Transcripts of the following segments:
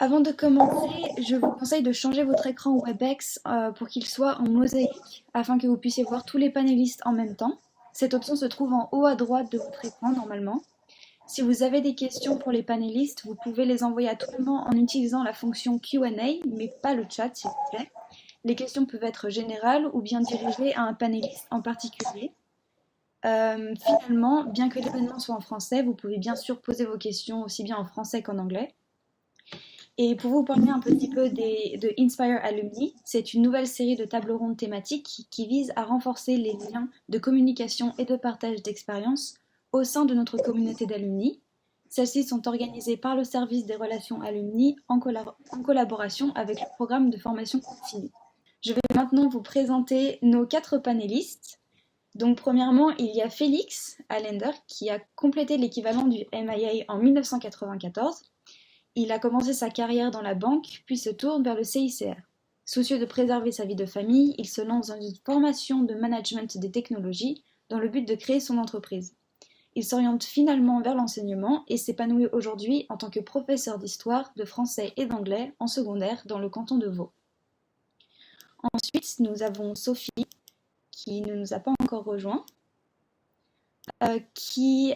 Avant de commencer, je vous conseille de changer votre écran WebEx pour qu'il soit en mosaïque afin que vous puissiez voir tous les panélistes en même temps. Cette option se trouve en haut à droite de votre écran normalement. Si vous avez des questions pour les panélistes, vous pouvez les envoyer à tout moment en utilisant la fonction Q&A, mais pas le chat s'il vous plaît. Les questions peuvent être générales ou bien dirigées à un panéliste en particulier. Finalement, bien que l'événement soit en français, vous pouvez bien sûr poser vos questions aussi bien en français qu'en anglais. Et pour vous parler un petit peu de Inspire Alumni, c'est une nouvelle série de tables rondes thématiques qui vise à renforcer les liens de communication et de partage d'expériences au sein de notre communauté d'alumni. Celles-ci sont organisées par le service des relations alumni en collaboration avec le programme de formation continue. Je vais maintenant vous présenter nos 4 panélistes. Donc premièrement, il y a Félix Allender qui a complété l'équivalent du MIA en 1994. Il a commencé sa carrière dans la banque, puis se tourne vers le CICR. Soucieux de préserver sa vie de famille, il se lance dans une formation de management des technologies dans le but de créer son entreprise. Il s'oriente finalement vers l'enseignement et s'épanouit aujourd'hui en tant que professeur d'histoire, de français et d'anglais en secondaire dans le canton de Vaud. Ensuite, nous avons Sophie, qui ne nous a pas encore rejoint, qui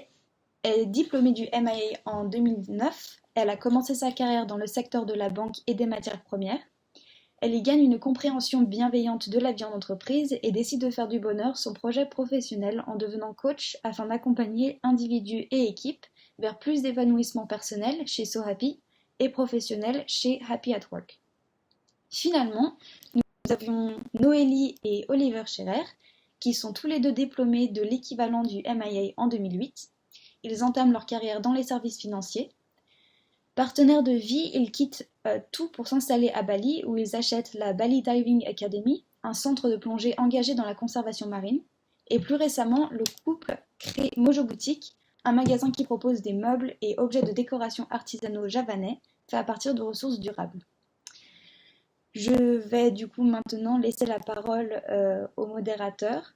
est diplômée du MIA en 2009. Elle a commencé sa carrière dans le secteur de la banque et des matières premières. Elle y gagne une compréhension bienveillante de la vie en entreprise et décide de faire du bonheur son projet professionnel en devenant coach afin d'accompagner individus et équipes vers plus d'épanouissement personnel chez SoHappy et professionnel chez Happy at Work. Finalement, nous avions Noélie et Oliver Scherer, qui sont tous les deux diplômés de l'équivalent du MIA en 2008. Ils entament leur carrière dans les services financiers. Partenaires de vie, ils quittent tout pour s'installer à Bali, où ils achètent la Bali Diving Academy, un centre de plongée engagé dans la conservation marine. Et plus récemment, le couple crée Mojo Boutique, un magasin qui propose des meubles et objets de décoration artisanaux javanais faits à partir de ressources durables. Je vais du coup maintenant laisser la parole au modérateur,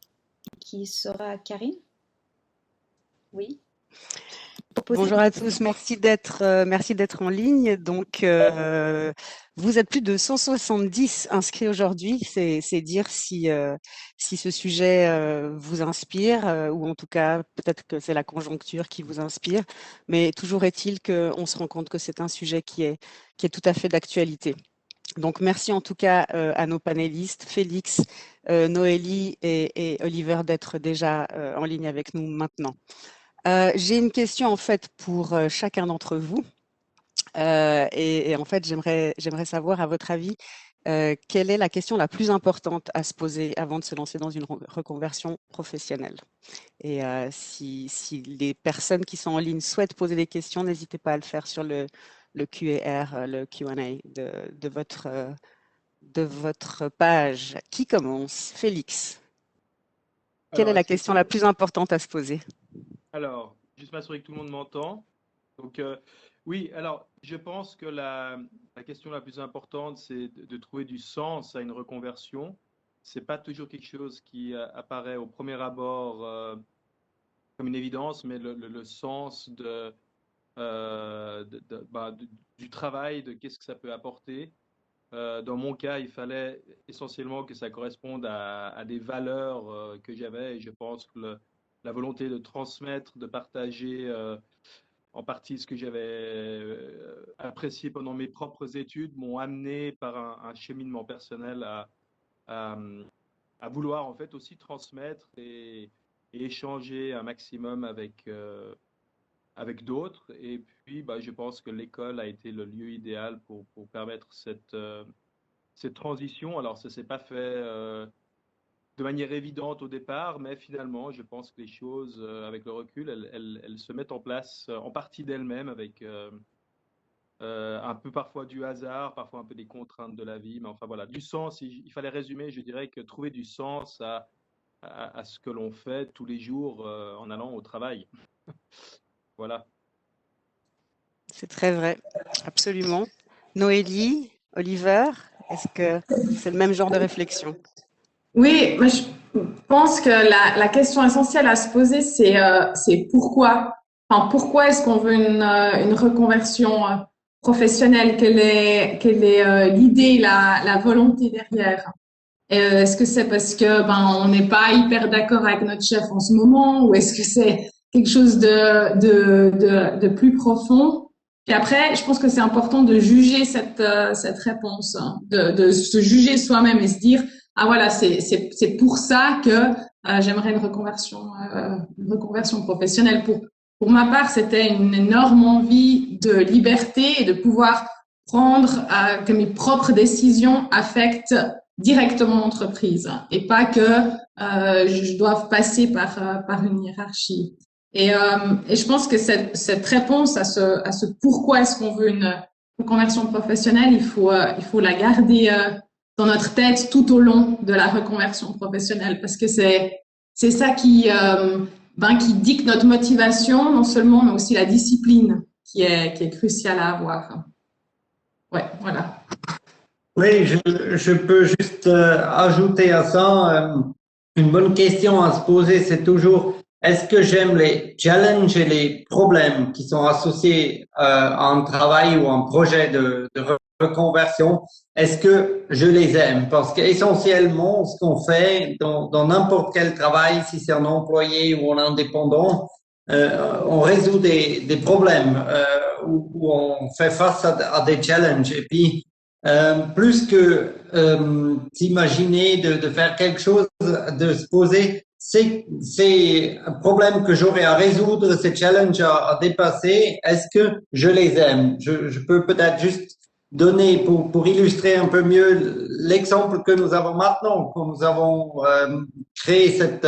qui sera Karine. Oui. Bonjour à tous, merci d'être en ligne. Donc, vous êtes plus de 170 inscrits aujourd'hui. C'est dire si ce sujet vous inspire ou en tout cas peut-être que c'est la conjoncture qui vous inspire. Mais toujours est-il qu'on se rend compte que c'est un sujet qui est tout à fait d'actualité. Donc, merci en tout cas à nos panélistes, Félix, Noélie et Oliver d'être déjà en ligne avec nous maintenant. J'ai une question en fait pour chacun d'entre vous et en fait j'aimerais savoir à votre avis quelle est la question la plus importante à se poser avant de se lancer dans une reconversion professionnelle. Et si les personnes qui sont en ligne souhaitent poser des questions, n'hésitez pas à le faire sur le Q&A, le Q&A de votre page. Qui commence? Félix. Quelle est Alors, la question la plus importante à se poser? Alors, juste m'assurer que tout le monde m'entend. Donc, oui, alors, je pense que la question la plus importante, c'est de trouver du sens à une reconversion. C'est pas toujours quelque chose qui apparaît au premier abord comme une évidence, mais le sens du travail, de qu'est-ce que ça peut apporter. Dans mon cas, il fallait essentiellement que ça corresponde à des valeurs que j'avais, et je pense que la volonté de transmettre, de partager en partie ce que j'avais apprécié pendant mes propres études m'ont amené par un cheminement personnel à, à vouloir en fait aussi transmettre et échanger un maximum avec d'autres. Et puis, je pense que l'école a été le lieu idéal pour permettre cette transition. Alors, ça ne s'est pas fait de manière évidente au départ, mais finalement, je pense que les choses, avec le recul, elles se mettent en place en partie d'elles-mêmes avec un peu parfois du hasard, parfois un peu des contraintes de la vie. Mais enfin, voilà, du sens. Il fallait résumer, je dirais que trouver du sens à ce que l'on fait tous les jours en allant au travail. Voilà. C'est très vrai, absolument. Noélie, Oliver, est-ce que c'est le même genre de réflexion? Oui, mais je pense que la question essentielle à se poser, c'est pourquoi. Enfin, pourquoi est-ce qu'on veut une reconversion professionnelle? Quelle est l'idée, la volonté derrière? Est-ce que c'est parce que on n'est pas hyper d'accord avec notre chef en ce moment, ou est-ce que c'est quelque chose de plus profond? Puis après, je pense que c'est important de juger cette réponse, hein, de se juger soi-même et se dire, ah voilà, c'est pour ça que j'aimerais une reconversion professionnelle. Pour ma part, c'était une énorme envie de liberté et de pouvoir prendre que mes propres décisions affectent directement l'entreprise et pas que je doive passer par une hiérarchie. Et je pense que cette réponse à ce pourquoi est-ce qu'on veut une reconversion professionnelle, il faut la garder dans notre tête tout au long de la reconversion professionnelle, parce que c'est ça qui dicte notre motivation, non seulement, mais aussi la discipline qui est cruciale à avoir. Ouais, voilà. Oui, je peux juste ajouter à ça, une bonne question à se poser, c'est toujours, est-ce que j'aime les challenges et les problèmes qui sont associés à un travail ou un projet de reconversion? Est-ce que je les aime? Parce qu'essentiellement, ce qu'on fait dans n'importe quel travail, si c'est un employé ou un indépendant, on résout des problèmes où on fait face à des challenges. Et puis, plus que s'imaginer de faire quelque chose, de se poser ces problèmes que j'aurai à résoudre, ces challenges à dépasser, est-ce que je les aime? Je peux peut-être juste donner pour illustrer un peu mieux l'exemple que nous avons maintenant, quand nous avons créé cette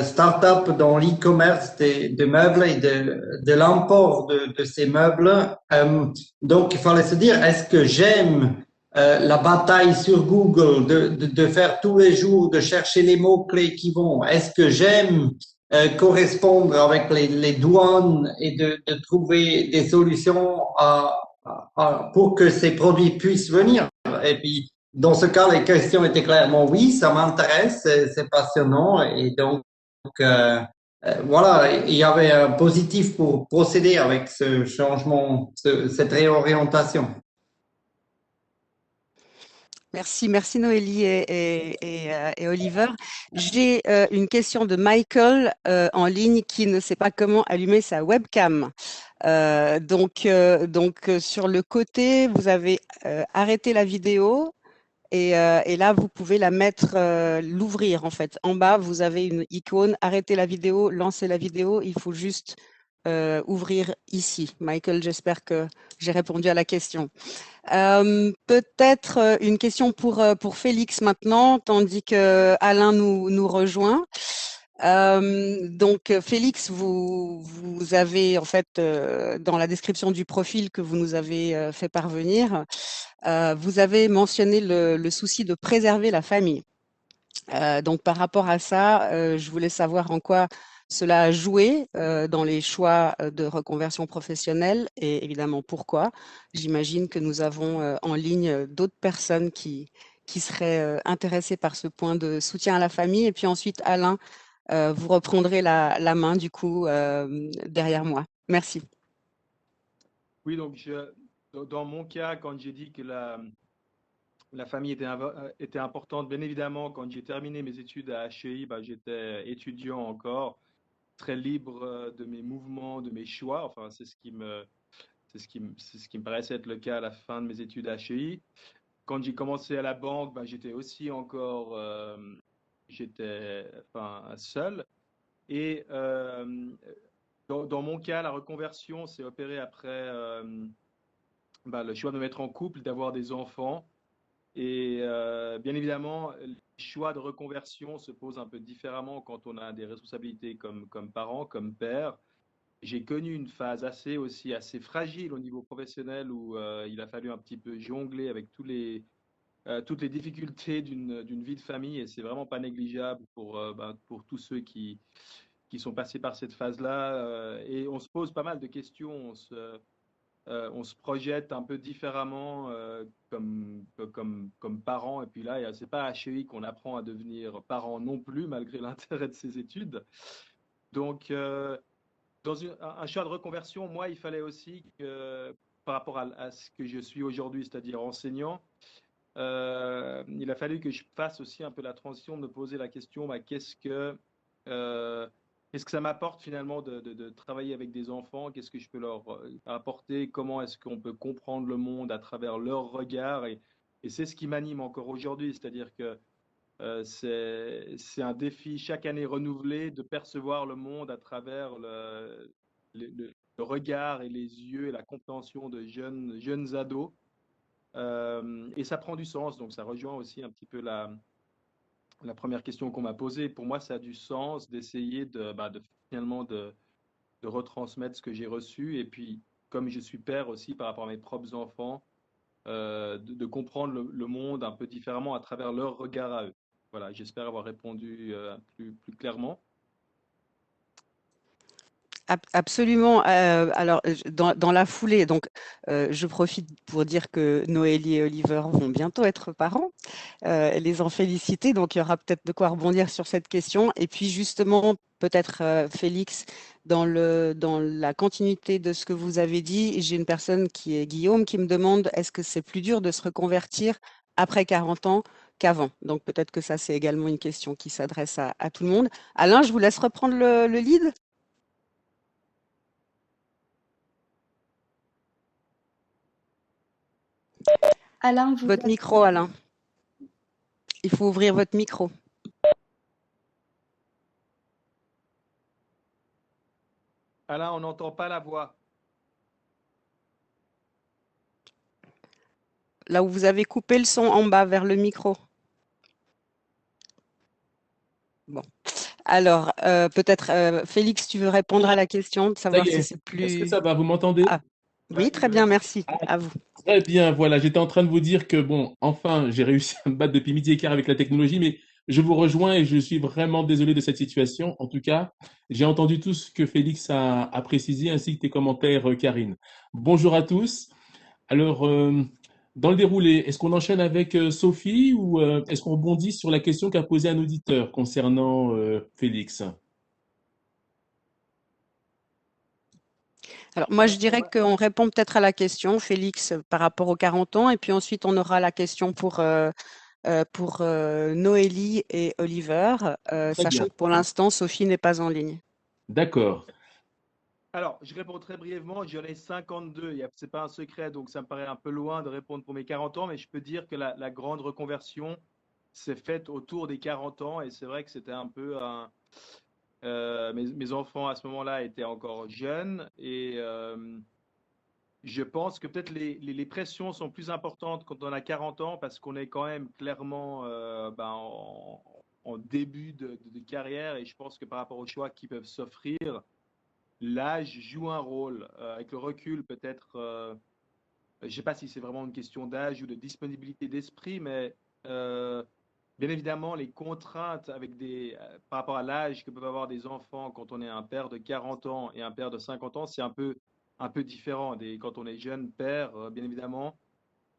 start-up dans l'e-commerce des meubles et de l'import de ces meubles. Donc, il fallait se dire, est-ce que j'aime la bataille sur Google, de faire tous les jours, de chercher les mots-clés qui vont? Est-ce que j'aime correspondre avec les douanes et de trouver des solutions pour que ces produits puissent venir? Et puis, dans ce cas, les questions étaient clairement oui, ça m'intéresse, c'est passionnant. Et donc, voilà, il y avait un positif pour procéder avec ce changement, cette réorientation. Merci Noélie et Oliver. J'ai une question de Michael en ligne qui ne sait pas comment allumer sa webcam. Sur le côté, vous avez arrêté la vidéo et là, vous pouvez la mettre, l'ouvrir en fait. En bas, vous avez une icône, arrêter la vidéo, lancer la vidéo. Il faut juste ouvrir ici. Michael, j'espère que j'ai répondu à la question. Peut-être une question pour Félix maintenant, tandis que Alain nous rejoint. Félix, vous avez en fait dans la description du profil que vous nous avez fait parvenir, vous avez mentionné le souci de préserver la famille. Donc par rapport à ça, je voulais savoir en quoi cela a joué dans les choix de reconversion professionnelle et évidemment pourquoi. J'imagine que nous avons en ligne d'autres personnes qui seraient intéressées par ce point de soutien à la famille. Et puis ensuite, Alain, vous reprendrez la main du coup derrière moi. Merci. Oui, donc dans mon cas, quand j'ai dit que la famille était importante, bien évidemment, quand j'ai terminé mes études à HEI, j'étais étudiant encore, très libre de mes mouvements, de mes choix. Enfin, c'est ce qui me paraissait être le cas à la fin de mes études à HEI. Quand j'ai commencé à la banque, j'étais aussi encore seul. Et dans mon cas, la reconversion s'est opérée après le choix de me mettre en couple, d'avoir des enfants. Et bien évidemment, les choix de reconversion se posent un peu différemment quand on a des responsabilités comme parent, comme père. J'ai connu une phase assez fragile au niveau professionnel où il a fallu un petit peu jongler avec toutes les difficultés d'une vie de famille, et c'est vraiment pas négligeable pour tous ceux qui sont passés par cette phase-là. Et on se pose pas mal de questions, on se projette un peu différemment comme parent. Et puis là, c'est pas à HEI qu'on apprend à devenir parent non plus, malgré l'intérêt de ses études. Donc, dans un choix de reconversion, moi, il fallait aussi par rapport à ce que je suis aujourd'hui, c'est-à-dire enseignant, il a fallu que je fasse aussi un peu la transition, de me poser la question, bah, qu'est-ce que ça m'apporte finalement de travailler avec des enfants? Qu'est-ce que je peux leur apporter? Comment est-ce qu'on peut comprendre le monde à travers leur regard? Et c'est ce qui m'anime encore aujourd'hui, c'est-à-dire que c'est un défi chaque année renouvelé de percevoir le monde à travers le regard et les yeux et la compréhension de jeunes ados. Et ça prend du sens, donc ça rejoint aussi un petit peu la première question qu'on m'a posée. Pour moi, ça a du sens d'essayer finalement de retransmettre ce que j'ai reçu. Et puis, comme je suis père aussi par rapport à mes propres enfants, de comprendre le monde un peu différemment à travers leur regard à eux. Voilà, j'espère avoir répondu plus clairement. Absolument. Alors, dans la foulée, donc, je profite pour dire que Noélie et Oliver vont bientôt être parents, et les en féliciter. Donc, il y aura peut-être de quoi rebondir sur cette question. Et puis, justement, peut-être Félix, dans la continuité de ce que vous avez dit, j'ai une personne qui est Guillaume qui me demande est-ce que c'est plus dur de se reconvertir après 40 ans qu'avant? Donc, peut-être que ça, c'est également une question qui s'adresse à tout le monde. Alain, je vous laisse reprendre le lead. Alain, Votre micro, Alain. Il faut ouvrir votre micro. Alain, on n'entend pas la voix. Là où vous avez coupé le son en bas vers le micro. Bon. Alors, peut-être, Félix, tu veux répondre à la question, de savoir si c'est plus… Est-ce que ça va? Vous m'entendez? Ah, oui, très bien, merci. À vous. Très bien, voilà. J'étais en train de vous dire que, bon, enfin, j'ai réussi à me battre depuis midi et quart avec la technologie, mais je vous rejoins et je suis vraiment désolé de cette situation. En tout cas, j'ai entendu tout ce que Félix a précisé, ainsi que tes commentaires, Karine. Bonjour à tous. Alors, dans le déroulé, est-ce qu'on enchaîne avec Sophie ou est-ce qu'on rebondit sur la question qu'a posée un auditeur concernant Félix? Alors, moi, je dirais qu'on répond peut-être à la question, Félix, par rapport aux 40 ans, et puis ensuite, on aura la question pour Noélie et Oliver, sachant que pour l'instant, Sophie n'est pas en ligne. D'accord. Alors, je réponds très brièvement, j'en ai 52, ce n'est pas un secret, donc ça me paraît un peu loin de répondre pour mes 40 ans, mais je peux dire que la grande reconversion s'est faite autour des 40 ans, et c'est vrai que c'était un peu mes enfants à ce moment-là étaient encore jeunes, et je pense que peut-être les pressions sont plus importantes quand on a 40 ans, parce qu'on est quand même clairement en début de carrière, et je pense que par rapport aux choix qui peuvent s'offrir, l'âge joue un rôle. Avec le recul, peut-être, je ne sais pas si c'est vraiment une question d'âge ou de disponibilité d'esprit, mais bien évidemment, les contraintes par rapport à l'âge que peuvent avoir des enfants quand on est un père de 40 ans et un père de 50 ans, c'est un peu différent. Quand on est jeune père, bien évidemment,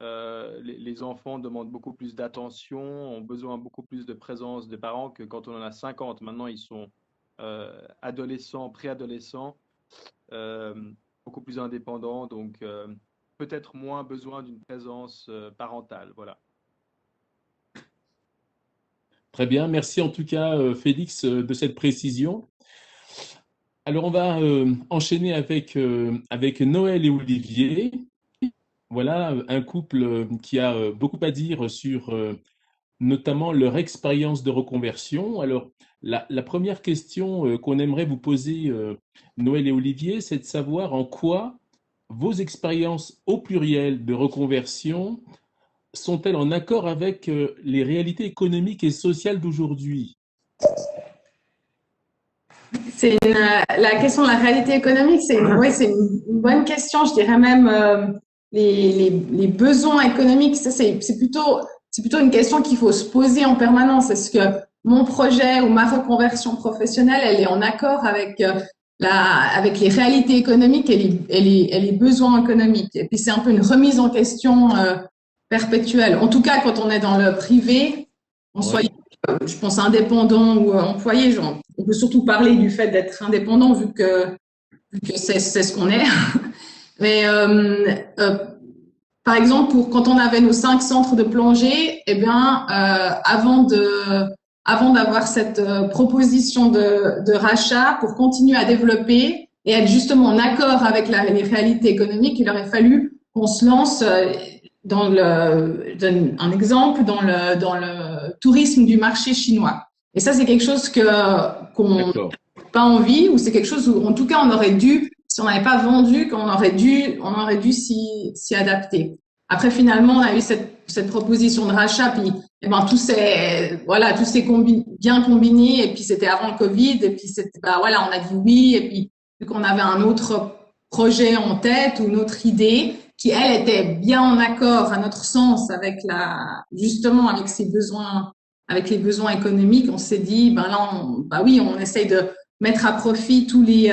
les enfants demandent beaucoup plus d'attention, ont besoin beaucoup plus de présence des parents que quand on en a 50. Maintenant, ils sont adolescents, préadolescents, beaucoup plus indépendants, donc peut-être moins besoin d'une présence parentale. Voilà. Très bien, merci en tout cas Félix de cette précision. Alors on va enchaîner avec Noël et Olivier. Voilà un couple qui a beaucoup à dire sur notamment leur expérience de reconversion. Alors la première question qu'on aimerait vous poser, Noël et Olivier, c'est de savoir en quoi vos expériences au pluriel de reconversion sont-elles en accord avec les réalités économiques et sociales d'aujourd'hui? La question de la réalité économique, c'est une bonne question. Je dirais même les besoins économiques. C'est plutôt une question qu'il faut se poser en permanence. Est-ce que mon projet ou ma reconversion professionnelle, elle est en accord avec avec les réalités économiques et les besoins économiques? Et puis c'est un peu une remise en question perpétuelle. En tout cas, quand on est dans le privé, on soit, je pense, indépendant ou employé, on peut surtout parler du fait d'être indépendant vu que c'est ce qu'on est. Mais par exemple, quand on avait nos 5 centres de plongée, eh bien, avant d'avoir cette proposition de rachat pour continuer à développer et être justement en accord avec les réalités économiques, il aurait fallu qu'on se lance je donne un exemple, dans le tourisme du marché chinois. Et ça, c'est quelque chose qu'on n'a D'accord. pas envie, ou c'est quelque chose où, en tout cas, on aurait dû, si on n'avait pas vendu, qu'on aurait dû s'y adapter. Après, finalement, on a eu cette proposition de rachat, puis eh ben, tout s'est bien combiné, et puis c'était avant le Covid, et puis voilà, on a dit oui, et puis vu qu'on avait un autre projet en tête ou une autre idée qui, elle, était bien en accord, à notre sens, justement, avec ses besoins, avec les besoins économiques, on s'est dit, ben là, oui, on essaye de mettre à profit toutes les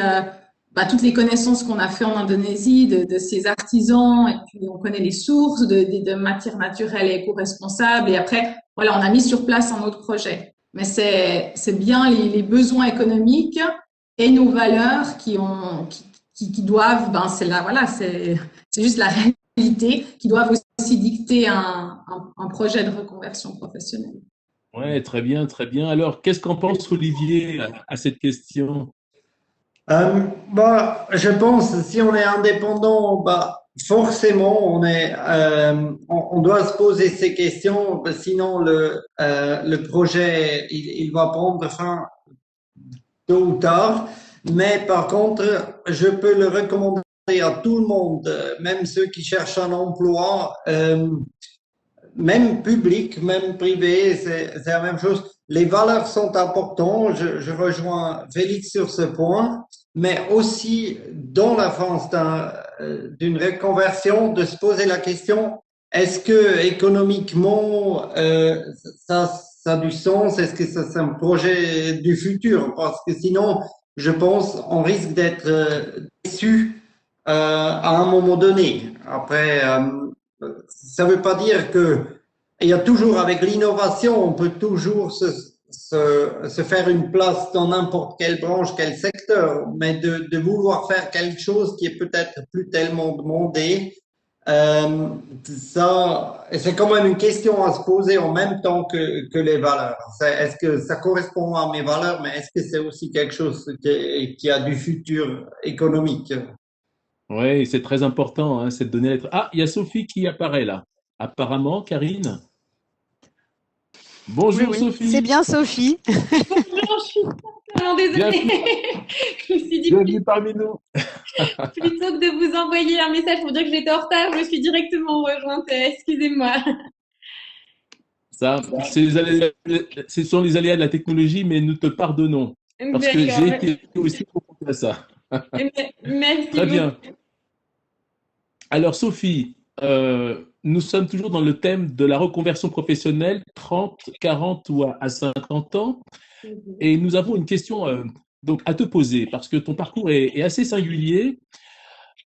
connaissances qu'on a fait en Indonésie, de ces artisans, et puis on connaît les sources de matières naturelles et éco-responsables. Et après, voilà, on a mis sur place un autre projet. Mais c'est bien les besoins économiques et nos valeurs qui doivent, c'est juste la réalité, qui doivent aussi dicter un projet de reconversion professionnelle. Ouais, très bien, très bien. Alors, qu'est-ce qu'en pense Olivier à cette question? Je pense si on est indépendant, forcément on doit se poser ces questions, sinon le projet il va prendre fin tôt ou tard. Mais par contre, je peux le recommander à tout le monde, même ceux qui cherchent un emploi. Même public, même privé, c'est la même chose. Les valeurs sont importantes, je rejoins Félix sur ce point, mais aussi dans la phase d'une reconversion, de se poser la question, est-ce que économiquement ça a du sens? Est-ce que ça c'est un projet du futur? Parce que sinon, je pense, on risque d'être déçu à un moment donné. Après, ça ne veut pas dire que il y a toujours avec l'innovation, on peut toujours se faire une place dans n'importe quelle branche, quel secteur, mais de vouloir faire quelque chose qui est peut-être plus tellement demandé, c'est quand même une question à se poser en même temps que les valeurs. Est-ce que ça correspond à mes valeurs, mais est-ce que c'est aussi quelque chose qui a du futur économique? Oui, c'est très important, hein, c'est de donner l'être. Ah, il y a Sophie qui apparaît là. Apparemment, Karine. Oui, Bonjour oui, c'est Sophie. bien Sophie. Bonjour, je suis tellement désolée. Bienvenue, Je me suis dit, bienvenue parmi nous. plutôt que de vous envoyer un message pour dire que j'étais en retard, je me suis directement rejointe. Excusez-moi. Ça, ce sont les aléas de la technologie, mais nous te pardonnons parce que j'ai D'accord. été aussi confronté à ça. Merci Très beaucoup. bien. Alors Sophie, nous sommes toujours dans le thème de la reconversion professionnelle, 30, 40 ou à 50 ans. Et nous avons une question donc à te poser parce que ton parcours est assez singulier.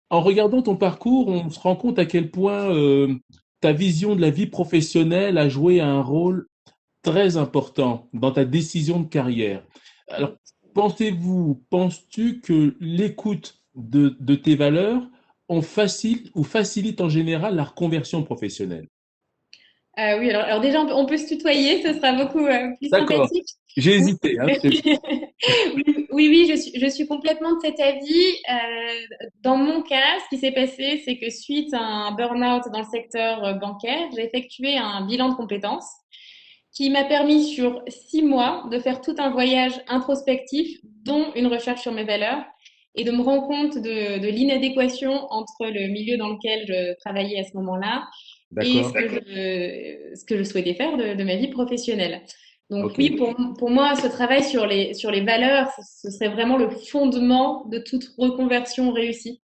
En regardant ton parcours, on se rend compte à quel point ta vision de la vie professionnelle a joué un rôle très important dans ta décision de carrière. Alors, penses-tu que l'écoute de tes valeurs facilite en général la reconversion professionnelle? Oui, alors déjà, on peut se tutoyer, ce sera beaucoup plus D'accord. sympathique. J'ai Oui, hésité, hein. oui, je suis complètement de cet avis. Dans mon cas, ce qui s'est passé, c'est que suite à un burn-out dans le secteur bancaire, j'ai effectué un bilan de compétences qui m'a permis sur 6 mois de faire tout un voyage introspectif, dont une recherche sur mes valeurs, et de me rendre compte de l'inadéquation entre le milieu dans lequel je travaillais à ce moment-là et D'accord. ce que je souhaitais faire de ma vie professionnelle. Donc Ok. oui, pour moi, ce travail sur les valeurs, ce serait vraiment le fondement de toute reconversion réussie.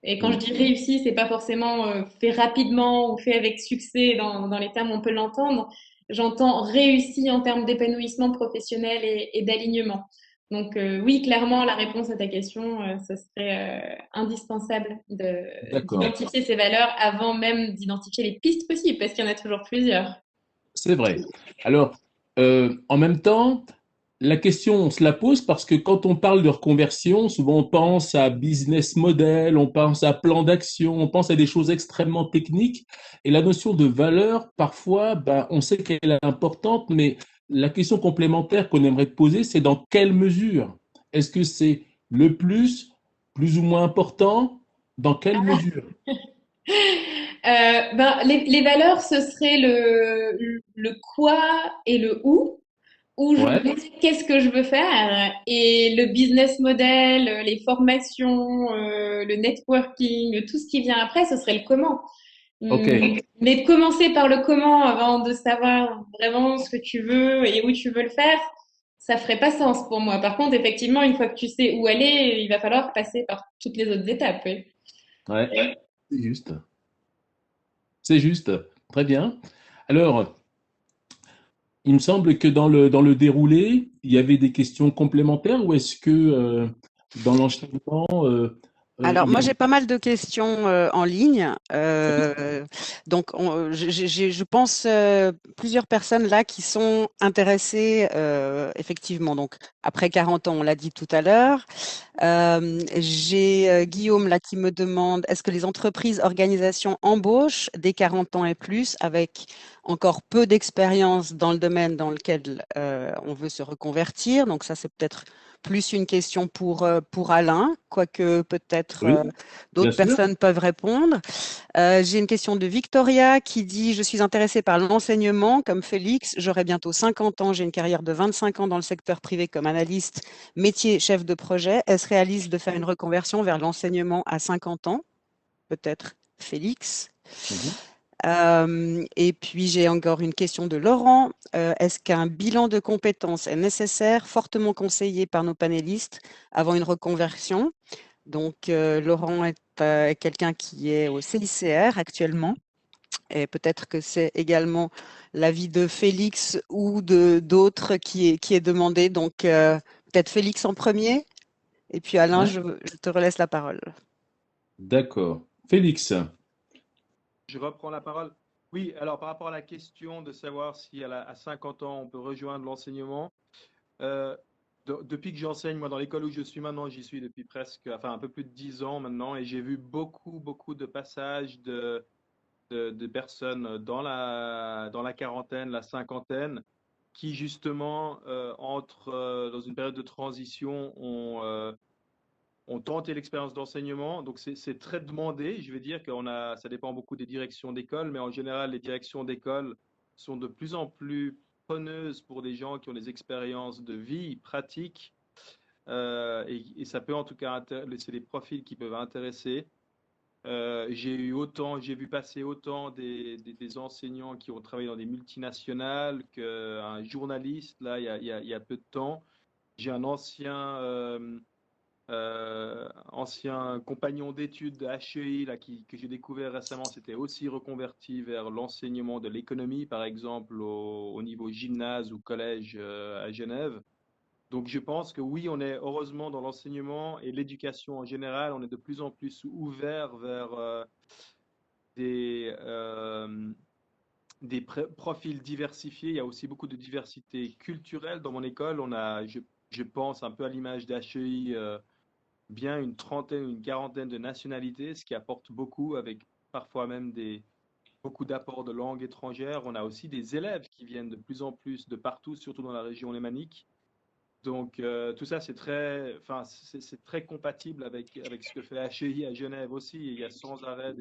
Et quand je dis réussi, c'est pas forcément fait rapidement ou fait avec succès dans les termes où on peut l'entendre. J'entends réussi en termes d'épanouissement professionnel et d'alignement. Donc oui, clairement, la réponse à ta question, ce serait indispensable D'accord. d'identifier ces valeurs avant même d'identifier les pistes possibles, parce qu'il y en a toujours plusieurs. C'est vrai. Alors, en même temps, la question, on se la pose parce que quand on parle de reconversion, souvent on pense à business model, on pense à plan d'action, on pense à des choses extrêmement techniques. Et la notion de valeur, parfois, ben, on sait qu'elle est importante, mais la question complémentaire qu'on aimerait te poser, c'est dans quelle mesure? Est-ce que c'est le plus ou moins important? Dans quelle mesure? Les valeurs, ce serait le quoi et le où je Ouais, vais, qu'est-ce que je veux faire, et le business model, les formations, le networking, tout ce qui vient après, ce serait le comment. ok. Mais de commencer par le comment avant de savoir vraiment ce que tu veux et où tu veux le faire, ça ferait pas sens pour moi. Par contre, effectivement, une fois que tu sais où aller, il va falloir passer par toutes les autres étapes, oui. Ouais, c'est juste. C'est juste. Très bien. Alors, il me semble que dans le déroulé, il y avait des questions complémentaires ou est-ce que dans l'enchaînement, Alors, il y moi, avait... j'ai pas mal de questions en ligne. Donc, je pense plusieurs personnes là qui sont intéressées, effectivement. Donc, après 40 ans, on l'a dit tout à l'heure. J'ai Guillaume là qui me demande, est-ce que les entreprises, organisations embauchent des 40 ans et plus avec encore peu d'expérience dans le domaine dans lequel on veut se reconvertir? Donc, ça, c'est peut-être plus une question pour Alain, quoique peut-être Oui, bien d'autres sûr. personnes peuvent répondre. J'ai une question de Victoria qui dit: je suis intéressée par l'enseignement comme Félix, j'aurai bientôt 50 ans, j'ai une carrière de 25 ans dans le secteur privé comme analyste, métier chef de projet. Est-ce réaliste de faire une reconversion vers l'enseignement à 50 ans? Peut-être Félix. Mhm. Et puis j'ai encore une question de Laurent. Est-ce qu'un bilan de compétences est nécessaire, fortement conseillé par nos panélistes avant une reconversion? Donc Laurent est quelqu'un qui est au CICR actuellement. Et peut-être que c'est également l'avis de Félix ou de d'autres qui est demandé. Donc peut-être Félix en premier. Et puis Alain, Ouais, je te relaisse la parole. d'accord. Félix. Je reprends la parole. Oui, alors par rapport à la question de savoir si à 50 ans on peut rejoindre l'enseignement, euh, depuis que j'enseigne, moi dans l'école où je suis maintenant, j'y suis depuis presque, enfin un peu plus de 10 ans maintenant, et j'ai vu beaucoup de passages de personnes dans la quarantaine, la cinquantaine, qui justement entrent dans une période de transition, ont tenté l'expérience d'enseignement. Donc c'est très demandé. Je vais dire ça dépend beaucoup des directions d'école, mais en général, les directions d'école sont de plus en plus preneuses pour des gens qui ont des expériences de vie pratiques. Et ça peut en tout cas, c'est des profils qui peuvent intéresser. J'ai vu passer autant des enseignants qui ont travaillé dans des multinationales qu'un journaliste, là, il y a peu de temps. J'ai un ancien compagnon d'études de HEI là, que j'ai découvert récemment, s'était aussi reconverti vers l'enseignement de l'économie, par exemple, au niveau gymnase ou collège à Genève. Donc je pense que oui, on est heureusement dans l'enseignement et l'éducation en général, on est de plus en plus ouvert vers des, euh, profils diversifiés. Il y a aussi beaucoup de diversité culturelle dans mon école. Je pense un peu à l'image d'HEI, bien une trentaine, une quarantaine de nationalités, ce qui apporte beaucoup, avec parfois même beaucoup d'apports de langues étrangères. On a aussi des élèves qui viennent de plus en plus de partout, surtout dans la région lémanique. Donc, tout ça, enfin, c'est très compatible avec ce que fait HEI à Genève aussi. Il y a sans arrêt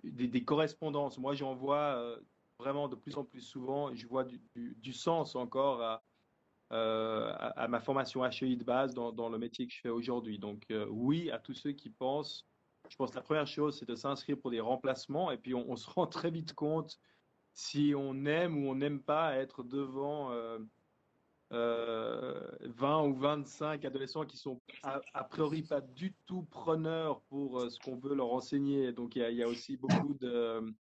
des correspondances. Moi, j'en vois vraiment de plus en plus souvent. Je vois du sens encore à ma formation HEI de base dans le métier que je fais aujourd'hui. Donc, oui, à tous ceux qui pensent, je pense que la première chose, c'est de s'inscrire pour des remplacements. Et puis, on se rend très vite compte si on aime ou on n'aime pas être devant 20 ou 25 adolescents qui sont a priori pas du tout preneurs pour ce qu'on veut leur enseigner. Donc il y a aussi beaucoup de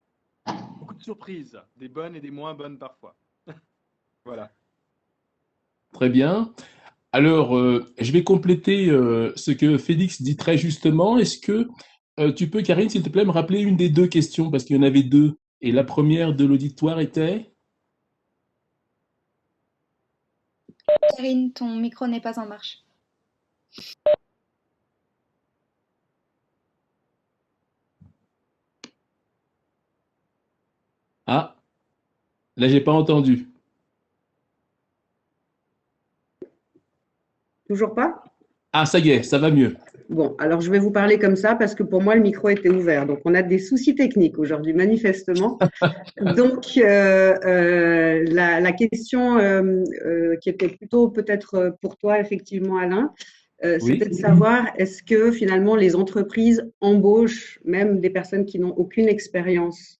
surprises, des bonnes et des moins bonnes parfois. Voilà. Très bien. Alors, je vais compléter ce que Félix dit très justement. Est-ce que tu peux, Karine, s'il te plaît, me rappeler une des deux questions, parce qu'il y en avait deux. Et la première de l'auditoire était? Karine, ton micro n'est pas en marche. Ah, là, j'ai pas entendu. Toujours pas? Ah, ça y est, ça va mieux. Bon, alors je vais vous parler comme ça parce que pour moi, le micro était ouvert. Donc, on a des soucis techniques aujourd'hui, manifestement. Donc, la question qui était plutôt peut-être pour toi, effectivement, Alain, c'était Oui. de savoir est-ce que finalement les entreprises embauchent même des personnes qui n'ont aucune expérience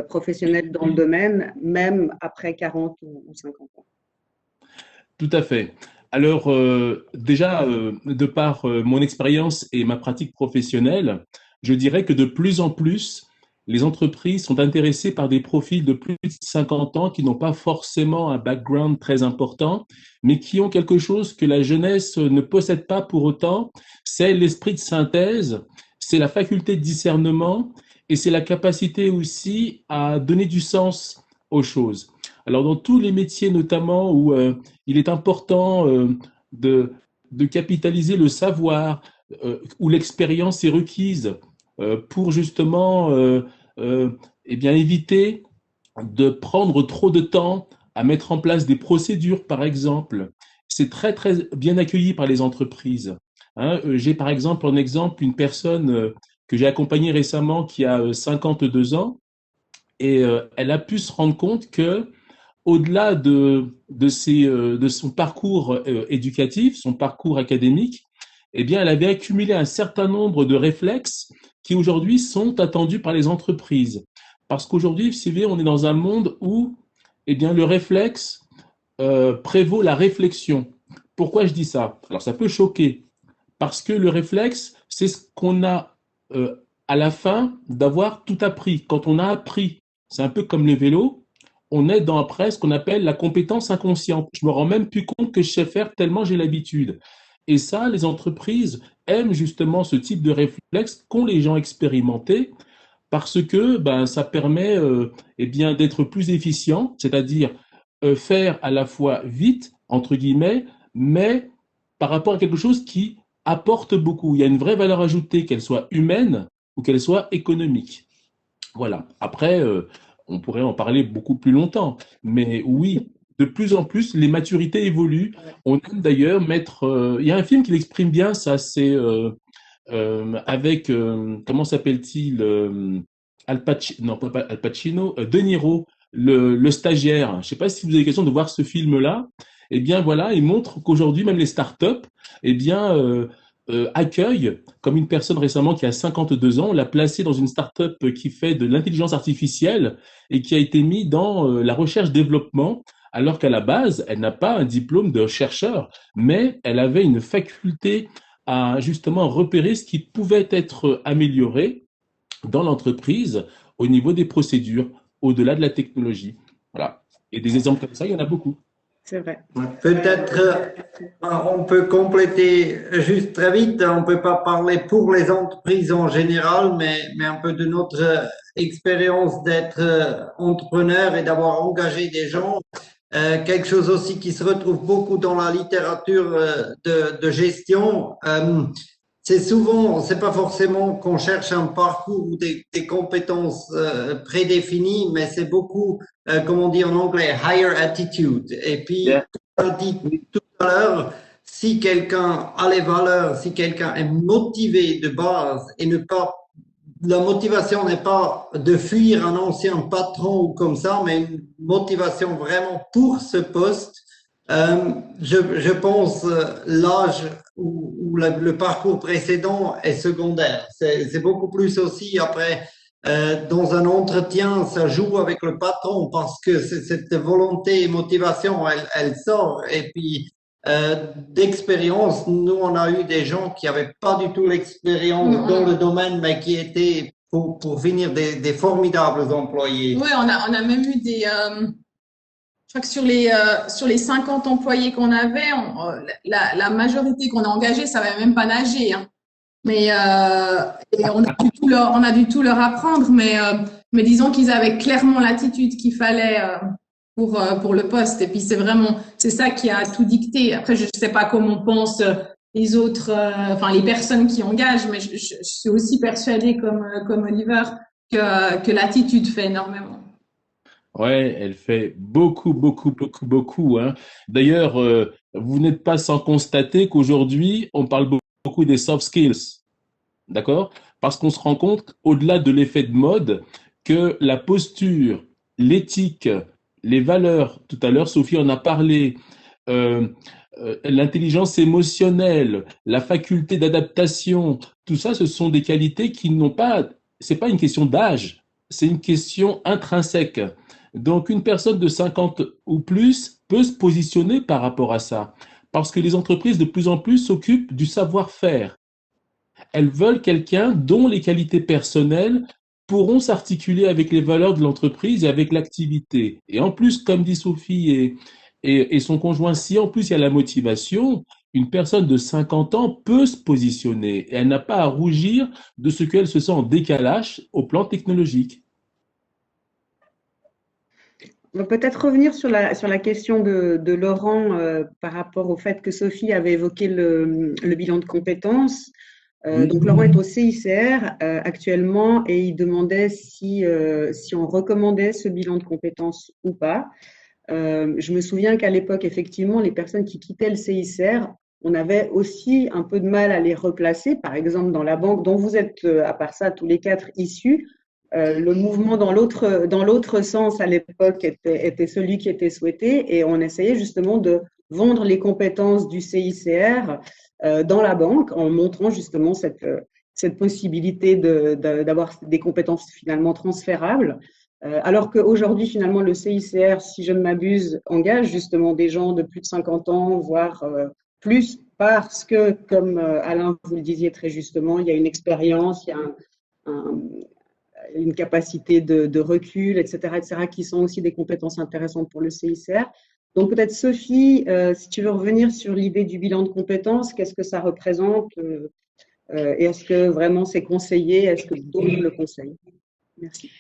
professionnelle dans le domaine, même après 40 ou 50 ans? Tout à fait. Alors, déjà, de par mon expérience et ma pratique professionnelle, je dirais que de plus en plus, les entreprises sont intéressées par des profils de plus de 50 ans qui n'ont pas forcément un background très important, mais qui ont quelque chose que la jeunesse ne possède pas pour autant, c'est l'esprit de synthèse, c'est la faculté de discernement et c'est la capacité aussi à donner du sens aux choses. Alors, dans tous les métiers notamment où il est important de, de capitaliser le savoir, où l'expérience est requise pour justement eh bien, éviter de prendre trop de temps à mettre en place des procédures, par exemple. C'est très, très bien accueilli par les entreprises. Hein, j'ai par exemple en exemple une personne que j'ai accompagnée récemment qui a 52 ans et elle a pu se rendre compte que au-delà de son parcours éducatif, son parcours académique, eh bien, elle avait accumulé un certain nombre de réflexes qui aujourd'hui sont attendus par les entreprises. Parce qu'aujourd'hui, vous savez, on est dans un monde où eh bien, le réflexe prévaut la réflexion. Pourquoi je dis ça? Alors, ça peut choquer, parce que le réflexe, c'est ce qu'on a à la fin d'avoir tout appris. Quand on a appris, c'est un peu comme les vélos, on est dans après ce qu'on appelle la compétence inconsciente. Je me rends même plus compte que je sais faire tellement j'ai l'habitude. Et ça, les entreprises aiment justement ce type de réflexe qu'ont les gens expérimentés parce que ben, ça permet eh bien, d'être plus efficient, c'est-à-dire faire à la fois vite, entre guillemets, mais par rapport à quelque chose qui apporte beaucoup. Il y a une vraie valeur ajoutée, qu'elle soit humaine ou qu'elle soit économique. Voilà. Après, on pourrait en parler beaucoup plus longtemps. Mais oui, de plus en plus, les maturités évoluent. On aime d'ailleurs mettre. Il y a un film qui l'exprime bien, ça, c'est avec. Comment s'appelle-t-il Al Pacino, non, pas Al Pacino, De Niro, le stagiaire. Je ne sais pas si vous avez l'occasion de voir ce film-là. Eh bien, voilà, il montre qu'aujourd'hui, même les startups, eh bien, accueille comme une personne récemment qui a 52 ans, on l'a placée dans une start-up qui fait de l'intelligence artificielle et qui a été mise dans la recherche-développement, alors qu'à la base, elle n'a pas un diplôme de chercheur, mais elle avait une faculté à justement repérer ce qui pouvait être amélioré dans l'entreprise au niveau des procédures, au-delà de la technologie. Voilà. Et des exemples comme ça, il y en a beaucoup. C'est vrai. Peut-être on peut compléter juste très vite. On ne peut pas parler pour les entreprises en général, mais un peu de notre expérience d'être entrepreneur et d'avoir engagé des gens. Quelque chose aussi qui se retrouve beaucoup dans la littérature de gestion. C'est souvent, c'est pas forcément qu'on cherche un parcours ou des compétences prédéfinies, mais c'est beaucoup, comme on dit en anglais, higher attitude. Et puis, Yeah. comme on dit tout à l'heure, si quelqu'un a les valeurs, si quelqu'un est motivé de base et ne pas, la motivation n'est pas de fuir un ancien patron ou comme ça, mais une motivation vraiment pour ce poste. Je pense l'âge ou le parcours précédent est secondaire. C'est beaucoup plus aussi après dans un entretien, ça joue avec le patron parce que cette volonté et motivation, elle sort. Et puis d'expérience, nous on a eu des gens qui n'avaient pas du tout l'expérience dans le domaine, mais qui étaient pour finir des formidables employés. Oui, on a même eu des. Je crois que sur les 50 employés qu'on avait, la majorité qu'on a engagée, ça savait même pas nager. Hein. Mais et on a dû tout leur apprendre, mais disons qu'ils avaient clairement l'attitude qu'il fallait pour le poste. Et puis c'est ça qui a tout dicté. Après, je sais pas comment pensent les autres, enfin les personnes qui engagent, mais je suis aussi persuadée comme Oliver que l'attitude fait énormément. Ouais, elle fait beaucoup, beaucoup, beaucoup, beaucoup, hein. D'ailleurs, vous n'êtes pas sans constater qu'aujourd'hui, on parle beaucoup des soft skills, d'accord? Parce qu'on se rend compte, au-delà de l'effet de mode, que la posture, l'éthique, les valeurs, tout à l'heure, Sophie en a parlé, euh, l'intelligence émotionnelle, la faculté d'adaptation, tout ça, ce sont des qualités qui n'ont pas, c'est pas une question d'âge, c'est une question intrinsèque. Donc, une personne de 50 ou plus peut se positionner par rapport à ça, parce que les entreprises de plus en plus s'occupent du savoir-faire. Elles veulent quelqu'un dont les qualités personnelles pourront s'articuler avec les valeurs de l'entreprise et avec l'activité. Et en plus, comme dit Sophie et son conjoint, si en plus il y a la motivation, une personne de 50 ans peut se positionner et elle n'a pas à rougir de ce qu'elle se sent en décalage au plan technologique. On va peut-être revenir sur la question de Laurent par rapport au fait que Sophie avait évoqué le bilan de compétences. Donc Laurent est au CICR actuellement et il demandait si on recommandait ce bilan de compétences ou pas. Je me souviens qu'à l'époque, effectivement, les personnes qui quittaient le CICR, on avait aussi un peu de mal à les replacer. Par exemple, dans la banque dont vous êtes, à part ça, tous les quatre issus, le mouvement dans l'autre sens à l'époque était celui qui était souhaité et on essayait justement de vendre les compétences du CICR dans la banque en montrant justement cette possibilité d'avoir des compétences finalement transférables. Alors qu'aujourd'hui, finalement, le CICR, si je ne m'abuse, engage justement des gens de plus de 50 ans, voire plus, parce que, comme Alain, vous le disiez très justement, il y a une expérience, il y a une capacité de recul, etc., qui sont aussi des compétences intéressantes pour le CICR. Donc peut-être Sophie, si tu veux revenir sur l'idée du bilan de compétences, qu'est-ce que ça représente et est-ce que vraiment c'est conseillé, est-ce que d'autres le conseillent? Merci.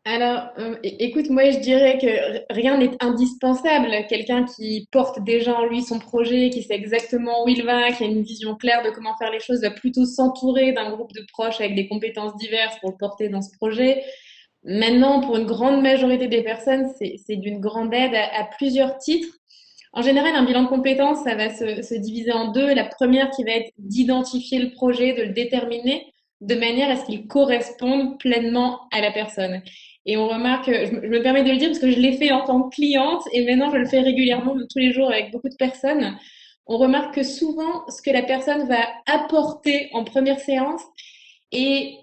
Alors, écoute, moi je dirais que rien n'est indispensable. Quelqu'un qui porte déjà en lui son projet, qui sait exactement où il va, qui a une vision claire de comment faire les choses, va plutôt s'entourer d'un groupe de proches avec des compétences diverses pour le porter dans ce projet. Maintenant, pour une grande majorité des personnes, c'est d'une grande aide à plusieurs titres. En général, un bilan de compétences, ça va se diviser en deux. La première qui va être d'identifier le projet, de le déterminer de manière à ce qu'il corresponde pleinement à la personne. Et on remarque, je me permets de le dire parce que je l'ai fait en tant que cliente et maintenant je le fais régulièrement tous les jours avec beaucoup de personnes. On remarque que souvent, ce que la personne va apporter en première séance est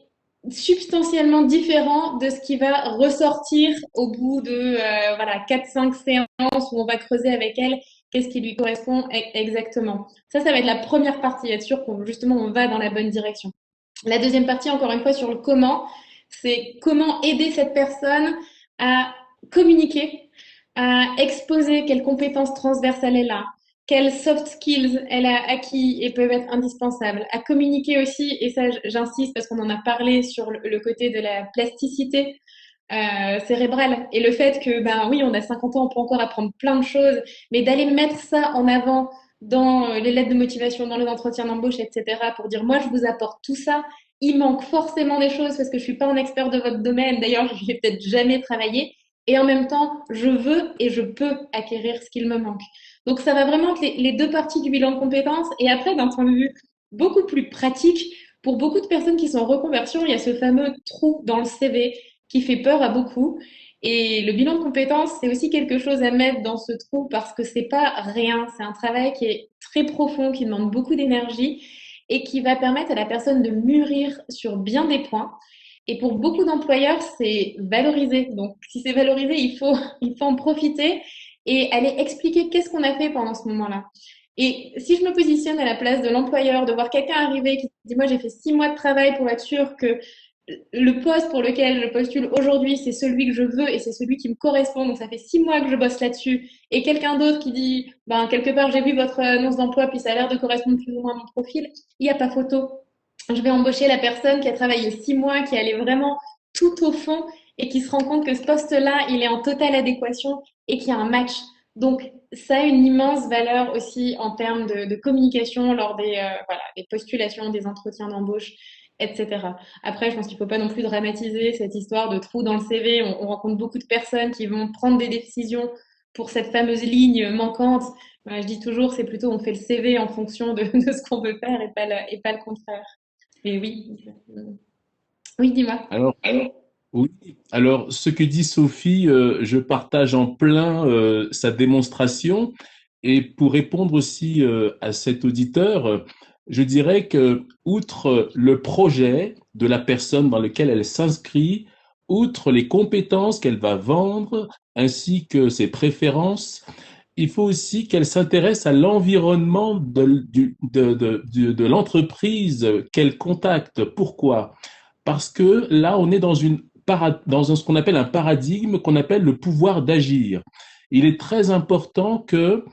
substantiellement différent de ce qui va ressortir au bout de voilà 4-5 séances où on va creuser avec elle qu'est-ce qui lui correspond exactement. Ça va être la première partie, être sûr qu'on justement on va dans la bonne direction. La deuxième partie, encore une fois, sur le comment, c'est comment aider cette personne à communiquer, à exposer quelles compétences transversales elle a, quelles soft skills elle a acquis et peuvent être indispensables, à communiquer aussi, et ça j'insiste parce qu'on en a parlé sur le côté de la plasticité cérébrale et le fait que, ben oui, on a 50 ans, on peut encore apprendre plein de choses, mais d'aller mettre ça en avant dans les lettres de motivation, dans les entretiens d'embauche, etc., pour dire, moi, je vous apporte tout ça. Il manque forcément des choses parce que je suis pas un expert de votre domaine. D'ailleurs, je n'ai peut-être jamais travaillé. Et en même temps, je veux et je peux acquérir ce qu'il me manque. Donc, ça va vraiment être les deux parties du bilan de compétences. Et après, d'un point de vue beaucoup plus pratique, pour beaucoup de personnes qui sont en reconversion, il y a ce fameux trou dans le CV qui fait peur à beaucoup. Et le bilan de compétences, c'est aussi quelque chose à mettre dans ce trou parce que c'est pas rien. C'est un travail qui est très profond, qui demande beaucoup d'énergie et qui va permettre à la personne de mûrir sur bien des points. Et pour beaucoup d'employeurs, c'est valorisé. Donc, si c'est valorisé, il faut en profiter et aller expliquer qu'est-ce qu'on a fait pendant ce moment-là. Et si je me positionne à la place de l'employeur, de voir quelqu'un arriver qui dit, moi, j'ai fait 6 mois de travail pour être sûr que le poste pour lequel je postule aujourd'hui, c'est celui que je veux et c'est celui qui me correspond. Donc, ça fait 6 mois que je bosse là-dessus. Et quelqu'un d'autre qui dit, ben, quelque part, j'ai vu votre annonce d'emploi, puis ça a l'air de correspondre plus ou moins à mon profil. Il n'y a pas photo. Je vais embaucher la personne qui a travaillé 6 mois, qui allait vraiment tout au fond et qui se rend compte que ce poste-là, il est en totale adéquation et qu'il y a un match. Donc, ça a une immense valeur aussi en termes de communication lors des postulations, des entretiens d'embauche, etc. Après, je pense qu'il ne faut pas non plus dramatiser cette histoire de trou dans le CV. On rencontre beaucoup de personnes qui vont prendre des décisions pour cette fameuse ligne manquante. Voilà, je dis toujours, c'est plutôt on fait le CV en fonction de ce qu'on veut faire et pas le contraire. Et oui, oui, dis-moi. Oui, alors ce que dit Sophie, je partage en plein sa démonstration. Et pour répondre aussi à cet auditeur, je dirais que, outre le projet de la personne dans lequel elle s'inscrit, outre les compétences qu'elle va vendre, ainsi que ses préférences, il faut aussi qu'elle s'intéresse à l'environnement de l'entreprise qu'elle contacte. Pourquoi? Parce que là, on est dans ce qu'on appelle un paradigme qu'on appelle le pouvoir d'agir. Il est très important que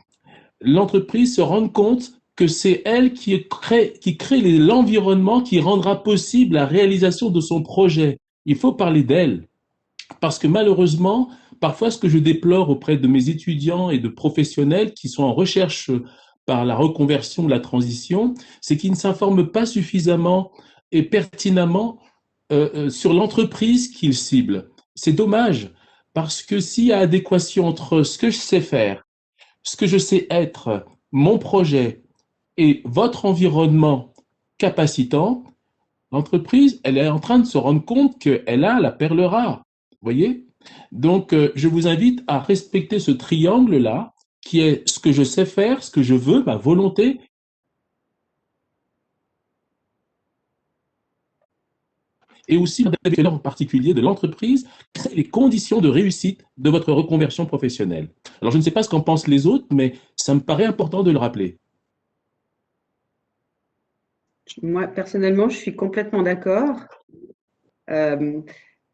l'entreprise se rende compte que c'est elle qui crée l'environnement qui rendra possible la réalisation de son projet. Il faut parler d'elle. Parce que malheureusement, parfois, ce que je déplore auprès de mes étudiants et de professionnels qui sont en recherche par la reconversion ou la transition, c'est qu'ils ne s'informent pas suffisamment et pertinemment sur l'entreprise qu'ils ciblent. C'est dommage, parce que s'il y a adéquation entre ce que je sais faire, ce que je sais être, mon projet et votre environnement capacitant, l'entreprise, elle est en train de se rendre compte qu'elle a la perle rare. Vous voyez? Donc, je vous invite à respecter ce triangle-là, qui est ce que je sais faire, ce que je veux, ma volonté, et aussi en particulier de l'entreprise, créer les conditions de réussite de votre reconversion professionnelle. Alors, je ne sais pas ce qu'en pensent les autres, mais ça me paraît important de le rappeler. Moi, personnellement, je suis complètement d'accord.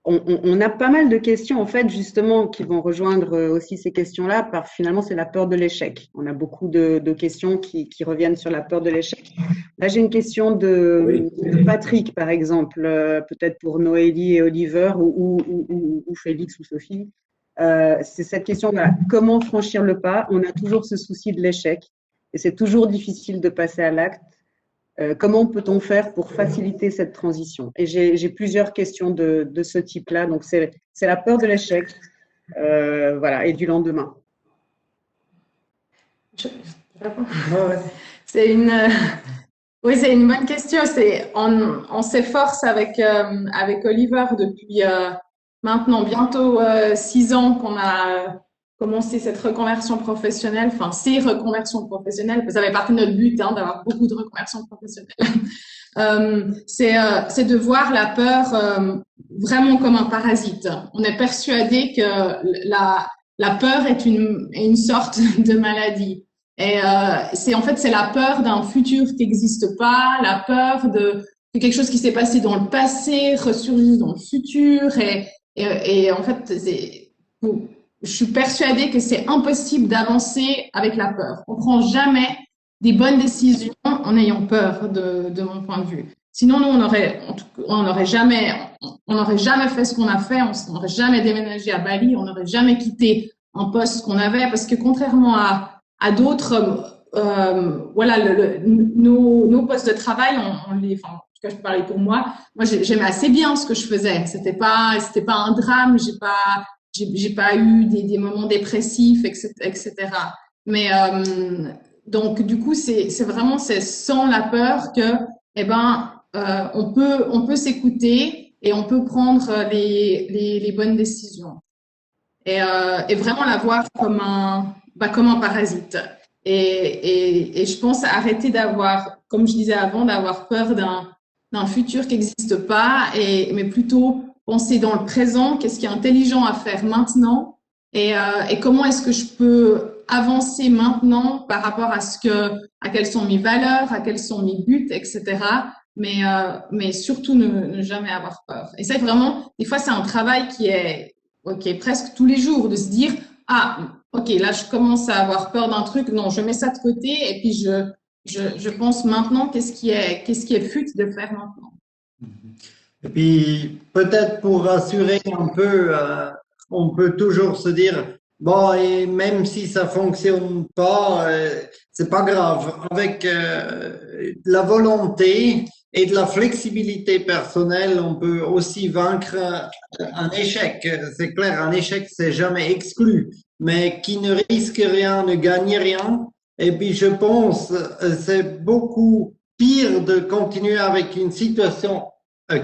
On a pas mal de questions, en fait, justement, qui vont rejoindre aussi ces questions-là, finalement, c'est la peur de l'échec. On a beaucoup de questions qui reviennent sur la peur de l'échec. Là, j'ai une question de Patrick, par exemple, peut-être pour Noélie et Oliver, ou Félix ou Sophie. C'est cette question, voilà, comment franchir le pas? On a toujours ce souci de l'échec, et c'est toujours difficile de passer à l'acte. Comment peut-on faire pour faciliter cette transition? Et j'ai plusieurs questions de ce type-là. Donc, c'est la peur de l'échec, voilà, et du lendemain. C'est une bonne question. On s'efforce avec Oliver depuis maintenant bientôt 6 ans qu'on a commencé cette reconversion professionnelle, enfin ces reconversions professionnelles, ça fait partie de notre but d'avoir beaucoup de reconversions professionnelles. C'est de voir la peur vraiment comme un parasite. On est persuadé que la peur est une sorte de maladie. Et c'est la peur d'un futur qui n'existe pas, la peur de quelque chose qui s'est passé dans le passé ressurgisse dans le futur. Et en fait, je suis persuadée que c'est impossible d'avancer avec la peur. On prend jamais des bonnes décisions en ayant peur, de mon point de vue. Sinon, nous, on n'aurait jamais fait ce qu'on a fait, on n'aurait jamais déménagé à Bali, on n'aurait jamais quitté un poste qu'on avait, parce que contrairement à d'autres, voilà, nos postes de travail, en tout cas, je peux parler pour moi. Moi, j'aimais assez bien ce que je faisais. C'était pas un drame. J'ai pas eu des moments dépressifs, etc. Mais donc du coup, c'est vraiment sans la peur que on peut s'écouter et on peut prendre les bonnes décisions et vraiment la voir comme un parasite. Et je pense arrêter d'avoir, comme je disais avant, d'avoir peur d'un futur qui n'existe pas, mais plutôt penser dans le présent, qu'est-ce qui est intelligent à faire maintenant, et comment est-ce que je peux avancer maintenant par rapport à quelles sont mes valeurs, à quels sont mes buts, etc. Mais surtout ne jamais avoir peur. Et ça, vraiment, des fois, c'est un travail qui est presque tous les jours, de se dire, ok, là, je commence à avoir peur d'un truc, non, je mets ça de côté, et puis je pense maintenant qu'est-ce qui est fut de faire maintenant. Et puis, peut-être pour rassurer un peu, on peut toujours se dire, bon, et même si ça fonctionne pas, c'est pas grave. Avec de la volonté et de la flexibilité personnelle, on peut aussi vaincre un échec. C'est clair, un échec, c'est jamais exclu, mais qui ne risque rien, ne gagne rien. Et puis, je pense, c'est beaucoup pire de continuer avec une situation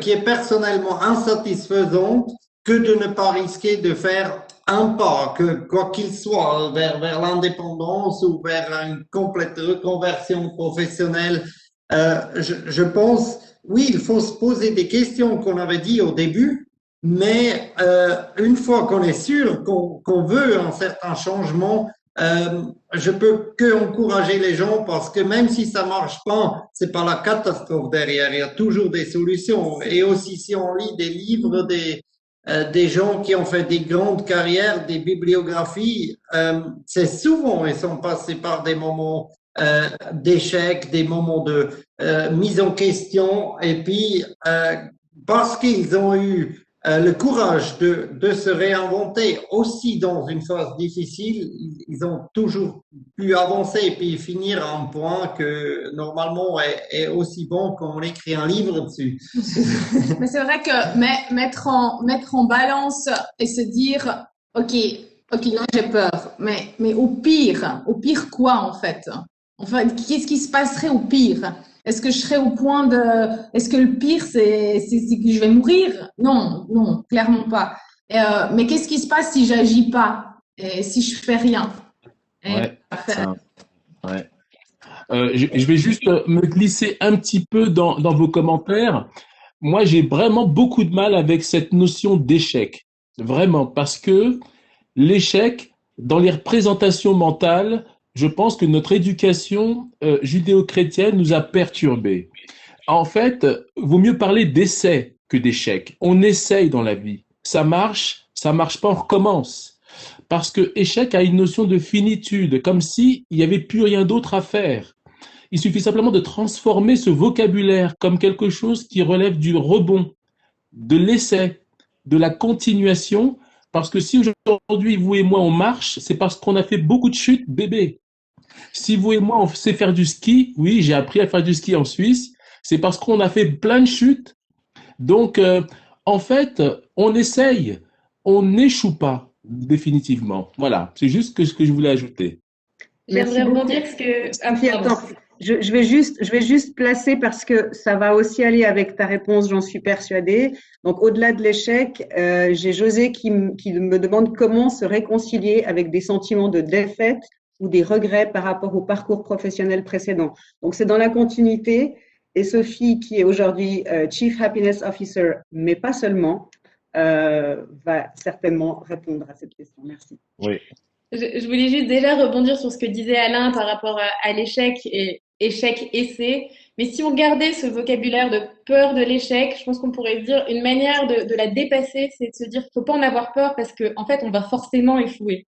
qui est personnellement insatisfaisante que de ne pas risquer de faire un pas, que quoi qu'il soit, vers l'indépendance ou vers une complète reconversion professionnelle. Je pense, oui, il faut se poser des questions qu'on avait dit au début, mais une fois qu'on est sûr qu'on veut un certain changement, je peux que encourager les gens parce que même si ça marche pas, c'est pas la catastrophe derrière. Il y a toujours des solutions. Et aussi, si on lit des livres des gens qui ont fait des grandes carrières, des bibliographies, c'est souvent, ils sont passés par des moments d'échec, des moments de mise en question. Et puis, parce qu'ils ont eu le courage de se réinventer aussi dans une phase difficile, ils ont toujours pu avancer et puis finir à un point que normalement est aussi bon qu'on écrit un livre dessus. Mais c'est vrai que mettre en balance et se dire, OK, là j'ai peur, mais au pire quoi en fait? Enfin, qu'est-ce qui se passerait au pire? Est-ce que je serais au point est-ce que le pire c'est que je vais mourir? Non, clairement pas. Mais qu'est-ce qui se passe si j'agis pas? Et si je fais rien? Ouais, ouais. Je vais juste me glisser un petit peu dans vos commentaires. Moi, j'ai vraiment beaucoup de mal avec cette notion d'échec. Vraiment, parce que l'échec, dans les représentations mentales, je pense que notre éducation judéo-chrétienne nous a perturbés. En fait, vaut mieux parler d'essai que d'échec. On essaye dans la vie. Ça marche pas, on recommence. Parce que échec a une notion de finitude, comme s'il n'y avait plus rien d'autre à faire. Il suffit simplement de transformer ce vocabulaire comme quelque chose qui relève du rebond, de l'essai, de la continuation. Parce que si aujourd'hui, vous et moi, on marche, c'est parce qu'on a fait beaucoup de chutes bébé. Si vous et moi, on sait faire du ski, oui, j'ai appris à faire du ski en Suisse, c'est parce qu'on a fait plein de chutes. Donc, en fait, on essaye, on n'échoue pas définitivement. Voilà, c'est juste ce que je voulais ajouter. J'aimerais rebondir parce que… Sophie, attends, je vais juste placer parce que ça va aussi aller avec ta réponse, j'en suis persuadée. Donc, au-delà de l'échec, j'ai José qui me demande comment se réconcilier avec des sentiments de défaite ou des regrets par rapport au parcours professionnel précédent. Donc, c'est dans la continuité. Et Sophie, qui est aujourd'hui Chief Happiness Officer, mais pas seulement, va certainement répondre à cette question. Merci. Oui. Je voulais juste déjà rebondir sur ce que disait Alain par rapport à l'échec et échec-essai. Mais si on gardait ce vocabulaire de peur de l'échec, je pense qu'on pourrait dire une manière de la dépasser, c'est de se dire qu'il faut pas en avoir peur parce que en fait, on va forcément échouer.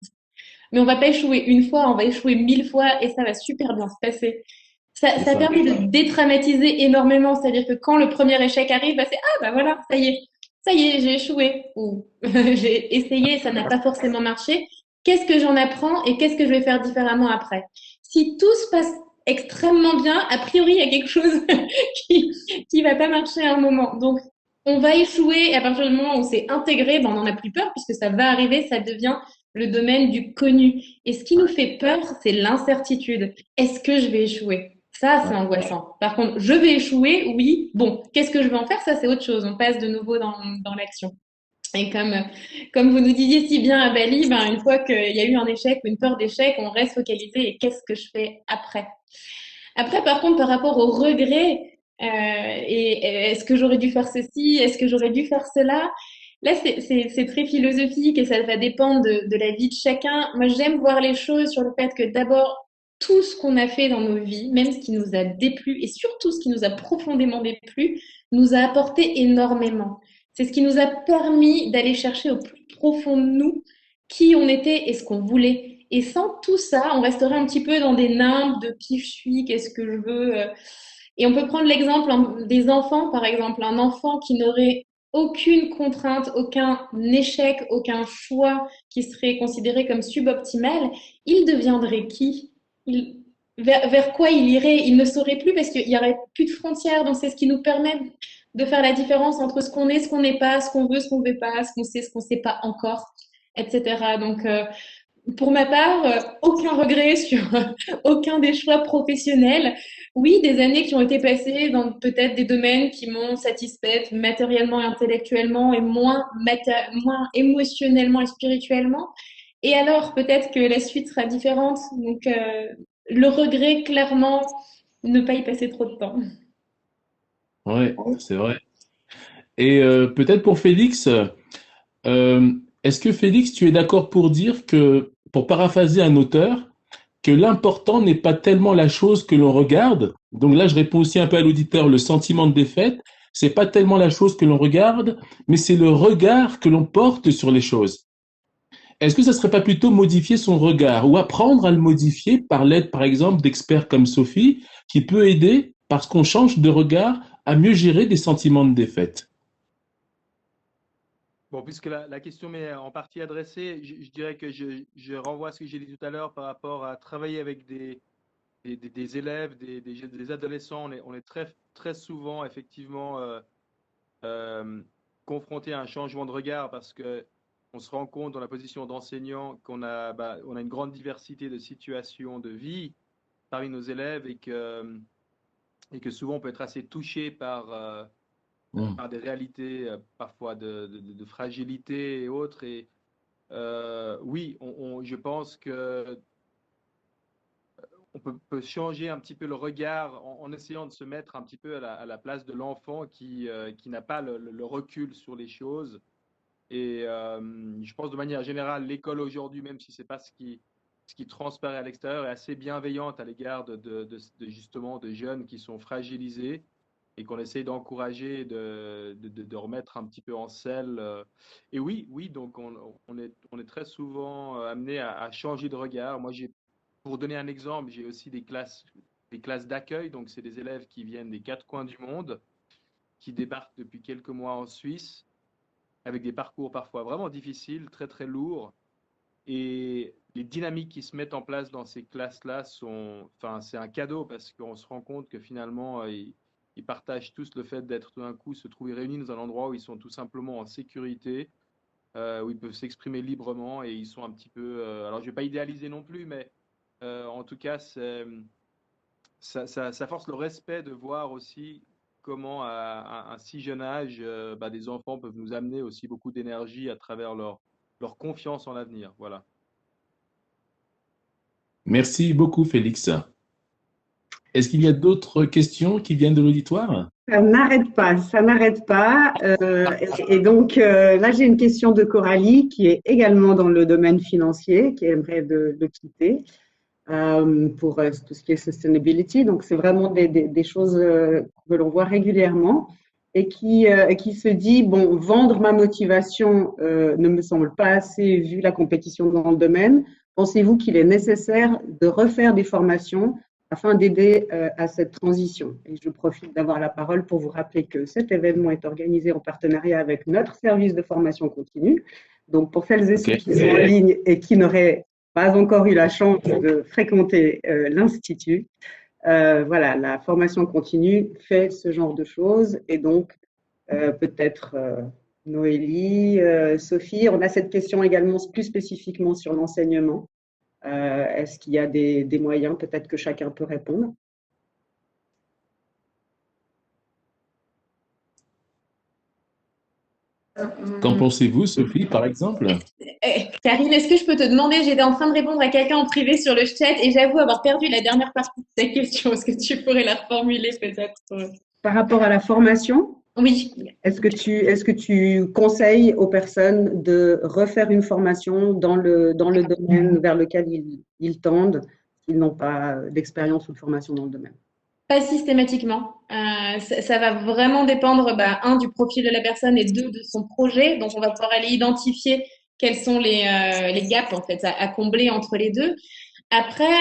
Mais on va pas échouer une fois, on va échouer 1000 fois et ça va super bien se passer. Ça permet de dédramatiser énormément. C'est-à-dire que quand le premier échec arrive, bah c'est ah bah voilà, ça y est, j'ai échoué ou j'ai essayé, ça n'a pas forcément marché. Qu'est-ce que j'en apprends et qu'est-ce que je vais faire différemment après? Si tout se passe extrêmement bien, a priori, il y a quelque chose qui va pas marcher à un moment. Donc, on va échouer et à partir du moment où c'est intégré, ben, on n'en a plus peur puisque ça va arriver, ça devient le domaine du connu. Et ce qui nous fait peur, c'est l'incertitude. Est-ce que je vais échouer? Ça, c'est angoissant. Par contre, je vais échouer, oui. Bon, qu'est-ce que je vais en faire? Ça, c'est autre chose. On passe de nouveau dans l'action. Et comme vous nous disiez si bien à Bali, ben, une fois qu'il y a eu un échec ou une peur d'échec, on reste focalisé et qu'est-ce que je fais après? Après, par contre, par rapport au regret, et est-ce que j'aurais dû faire ceci? Est-ce que j'aurais dû faire cela? Là, c'est très philosophique et ça va dépendre de la vie de chacun. Moi, j'aime voir les choses sur le fait que d'abord, tout ce qu'on a fait dans nos vies, même ce qui nous a déplu et surtout ce qui nous a profondément déplu, nous a apporté énormément. C'est ce qui nous a permis d'aller chercher au plus profond de nous qui on était et ce qu'on voulait. Et sans tout ça, on resterait un petit peu dans des nimbes de qui je suis, qu'est-ce que je veux. Et on peut prendre l'exemple des enfants, par exemple, un enfant qui n'aurait aucune contrainte, aucun échec, aucun choix qui serait considéré comme suboptimal, il deviendrait qui? Vers quoi il irait? Il ne saurait plus parce qu'il n'y aurait plus de frontières. Donc c'est ce qui nous permet de faire la différence entre ce qu'on est, ce qu'on n'est pas, ce qu'on veut, ce qu'on ne veut pas, ce qu'on ne sait pas encore, etc. Donc pour ma part, aucun regret sur aucun des choix professionnels. Oui, des années qui ont été passées dans peut-être des domaines qui m'ont satisfaite matériellement et intellectuellement et moins émotionnellement et spirituellement. Et alors, peut-être que la suite sera différente. Donc, le regret, clairement, ne pas y passer trop de temps. Ouais, c'est vrai. Et peut-être pour Félix, est-ce que Félix, tu es d'accord pour dire que, pour paraphraser un auteur, que l'important n'est pas tellement la chose que l'on regarde. Donc là, je réponds aussi un peu à l'auditeur, le sentiment de défaite, c'est pas tellement la chose que l'on regarde, mais c'est le regard que l'on porte sur les choses. Est-ce que ça serait pas plutôt modifier son regard ou apprendre à le modifier par l'aide, par exemple, d'experts comme Sophie, qui peut aider, parce qu'on change de regard, à mieux gérer des sentiments de défaite? Bon, puisque la question m'est en partie adressée, je dirais que je renvoie à ce que j'ai dit tout à l'heure par rapport à travailler avec des élèves, des adolescents. On est très, très souvent, effectivement, confronté à un changement de regard parce que on se rend compte dans la position d'enseignant on a une grande diversité de situations de vie parmi nos élèves et que souvent on peut être assez touché par des réalités parfois de fragilité et autres. Et oui, je pense que on peut changer un petit peu le regard en essayant de se mettre un petit peu à la place de l'enfant qui n'a pas le recul sur les choses. Et je pense de manière générale, l'école aujourd'hui, même si ce n'est pas ce qui transparaît à l'extérieur, est assez bienveillante à l'égard justement de jeunes qui sont fragilisés et qu'on essaie d'encourager, de remettre un petit peu en selle. Et oui, donc on est très souvent amené à changer de regard. Moi, pour donner un exemple, j'ai aussi des classes d'accueil, donc c'est des élèves qui viennent des quatre coins du monde, qui débarquent depuis quelques mois en Suisse, avec des parcours parfois vraiment difficiles, très très lourds. Et les dynamiques qui se mettent en place dans ces classes-là c'est un cadeau parce qu'on se rend compte que finalement, ils partagent tous le fait d'être tout d'un coup se trouver réunis dans un endroit où ils sont tout simplement en sécurité, où ils peuvent s'exprimer librement et ils sont un petit peu. Alors, je ne vais pas idéaliser non plus, mais en tout cas, ça force le respect de voir aussi comment à un si jeune âge, des enfants peuvent nous amener aussi beaucoup d'énergie à travers leur confiance en l'avenir. Voilà. Merci beaucoup, Félix. Est-ce qu'il y a d'autres questions qui viennent de l'auditoire? Ça n'arrête pas, ça n'arrête pas. Et donc, là, j'ai une question de Coralie qui est également dans le domaine financier, qui aimerait le quitter pour tout ce qui est sustainability. Donc, c'est vraiment des choses que l'on voit régulièrement et qui se dit, bon, vendre ma motivation ne me semble pas assez vu la compétition dans le domaine. Pensez-vous qu'il est nécessaire de refaire des formations afin d'aider à cette transition? Et je profite d'avoir la parole pour vous rappeler que cet événement est organisé en partenariat avec notre service de formation continue. Donc, pour celles et ceux qui sont en ligne et qui n'auraient pas encore eu la chance de fréquenter l'Institut, voilà, la formation continue fait ce genre de choses. Et donc, peut-être Noélie, Sophie, on a cette question également plus spécifiquement sur l'enseignement. Est-ce qu'il y a des moyens? Peut-être que chacun peut répondre. Qu'en pensez-vous, Sophie, par exemple? Karine, est-ce que je peux te demander, j'étais en train de répondre à quelqu'un en privé sur le chat et j'avoue avoir perdu la dernière partie de ta question. Est-ce que tu pourrais la reformuler peut-être? Par rapport à la formation? Oui. Est-ce que tu conseilles aux personnes de refaire une formation dans le domaine vers lequel ils tendent, s'ils n'ont pas d'expérience ou de formation dans le domaine? Pas systématiquement. Ça va vraiment dépendre, un, du profil de la personne et deux, de son projet. Donc, on va pouvoir aller identifier quels sont les gaps en fait à combler entre les deux. Après,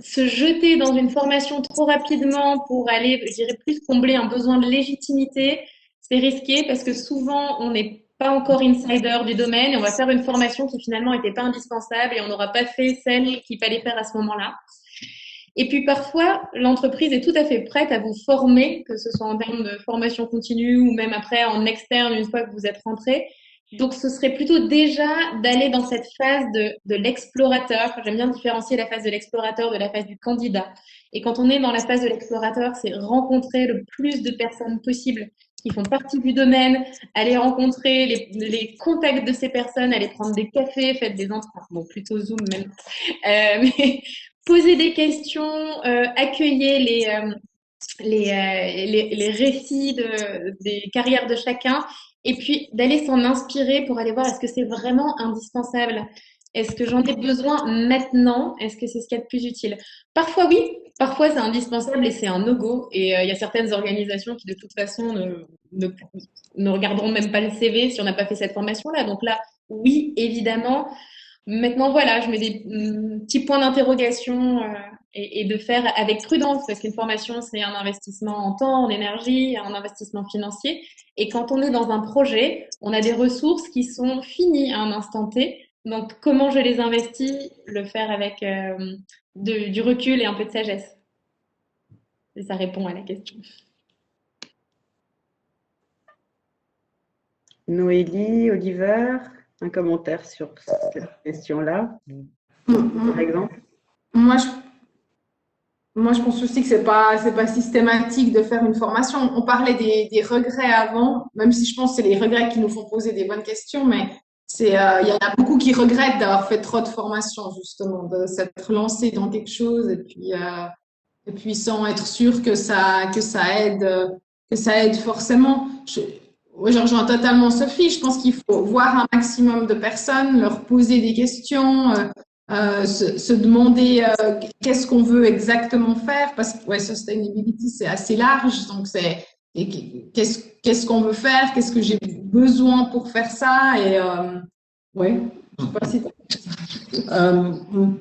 se jeter dans une formation trop rapidement pour aller, je dirais, plus combler un besoin de légitimité, c'est risqué parce que souvent, on n'est pas encore insider du domaine et on va faire une formation qui finalement n'était pas indispensable et on n'aura pas fait celle qu'il fallait faire à ce moment-là. Et puis parfois, l'entreprise est tout à fait prête à vous former, que ce soit en termes de formation continue ou même après en externe une fois que vous êtes rentré. Donc, ce serait plutôt déjà d'aller dans cette phase de l'explorateur. J'aime bien différencier la phase de l'explorateur de la phase du candidat. Et quand on est dans la phase de l'explorateur, c'est rencontrer le plus de personnes possible qui font partie du domaine, aller rencontrer les contacts de ces personnes, aller prendre des cafés, faire des entretiens, bon, plutôt Zoom même, mais poser des questions, accueillir les récits des carrières de chacun et puis d'aller s'en inspirer pour aller voir est-ce que c'est vraiment indispensable? Est-ce que j'en ai besoin maintenant? Est-ce que c'est ce qu'il y a de plus utile? Parfois oui, parfois c'est indispensable et c'est un no-go. Et il y a certaines organisations qui de toute façon ne regarderont même pas le CV si on n'a pas fait cette formation-là. Donc là, oui, évidemment. Maintenant, voilà, je mets des petits points d'interrogation et de faire avec prudence, parce qu'une formation, c'est un investissement en temps, en énergie, un investissement financier. Et quand on est dans un projet, on a des ressources qui sont finies à un instant T. Donc, comment je les investis? Le faire avec du recul et un peu de sagesse. Et ça répond à la question. Noélie, Oliver, un commentaire sur cette question-là, par exemple? Moi, je pense aussi que c'est pas systématique de faire une formation. On parlait des regrets avant, même si je pense que c'est les regrets qui nous font poser des bonnes questions, mais il y en a beaucoup qui regrettent d'avoir fait trop de formations, justement, de s'être lancé dans quelque chose et puis sans être sûr que ça aide forcément. Ouais, je rejoins totalement Sophie. Je pense qu'il faut voir un maximum de personnes, leur poser des questions, se demander qu'est-ce qu'on veut exactement faire, parce que ouais, sustainability c'est assez large, donc qu'est-ce qu'on veut faire, qu'est-ce que j'ai besoin pour faire ça, et ouais, je sais pas si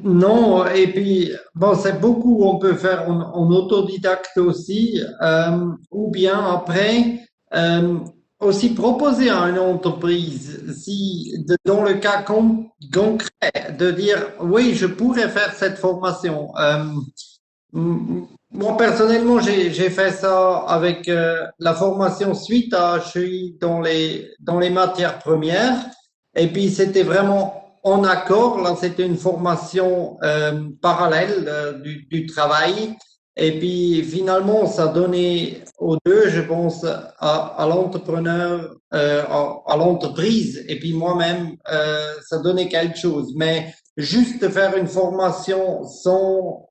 Non, et puis, bon, c'est beaucoup, on peut faire en autodidacte aussi, ou bien après, aussi proposer à une entreprise, si, dans le cas concret, de dire, oui, je pourrais faire cette formation. Moi, personnellement, j'ai fait ça avec la formation suite à, je suis dans les matières premières. Et puis, c'était vraiment en accord. Là, c'était une formation parallèle du travail. Et puis, finalement, ça donnait aux deux, je pense, à l'entrepreneur, à l'entreprise. Et puis, moi-même, ça donnait quelque chose. Mais juste faire une formation sans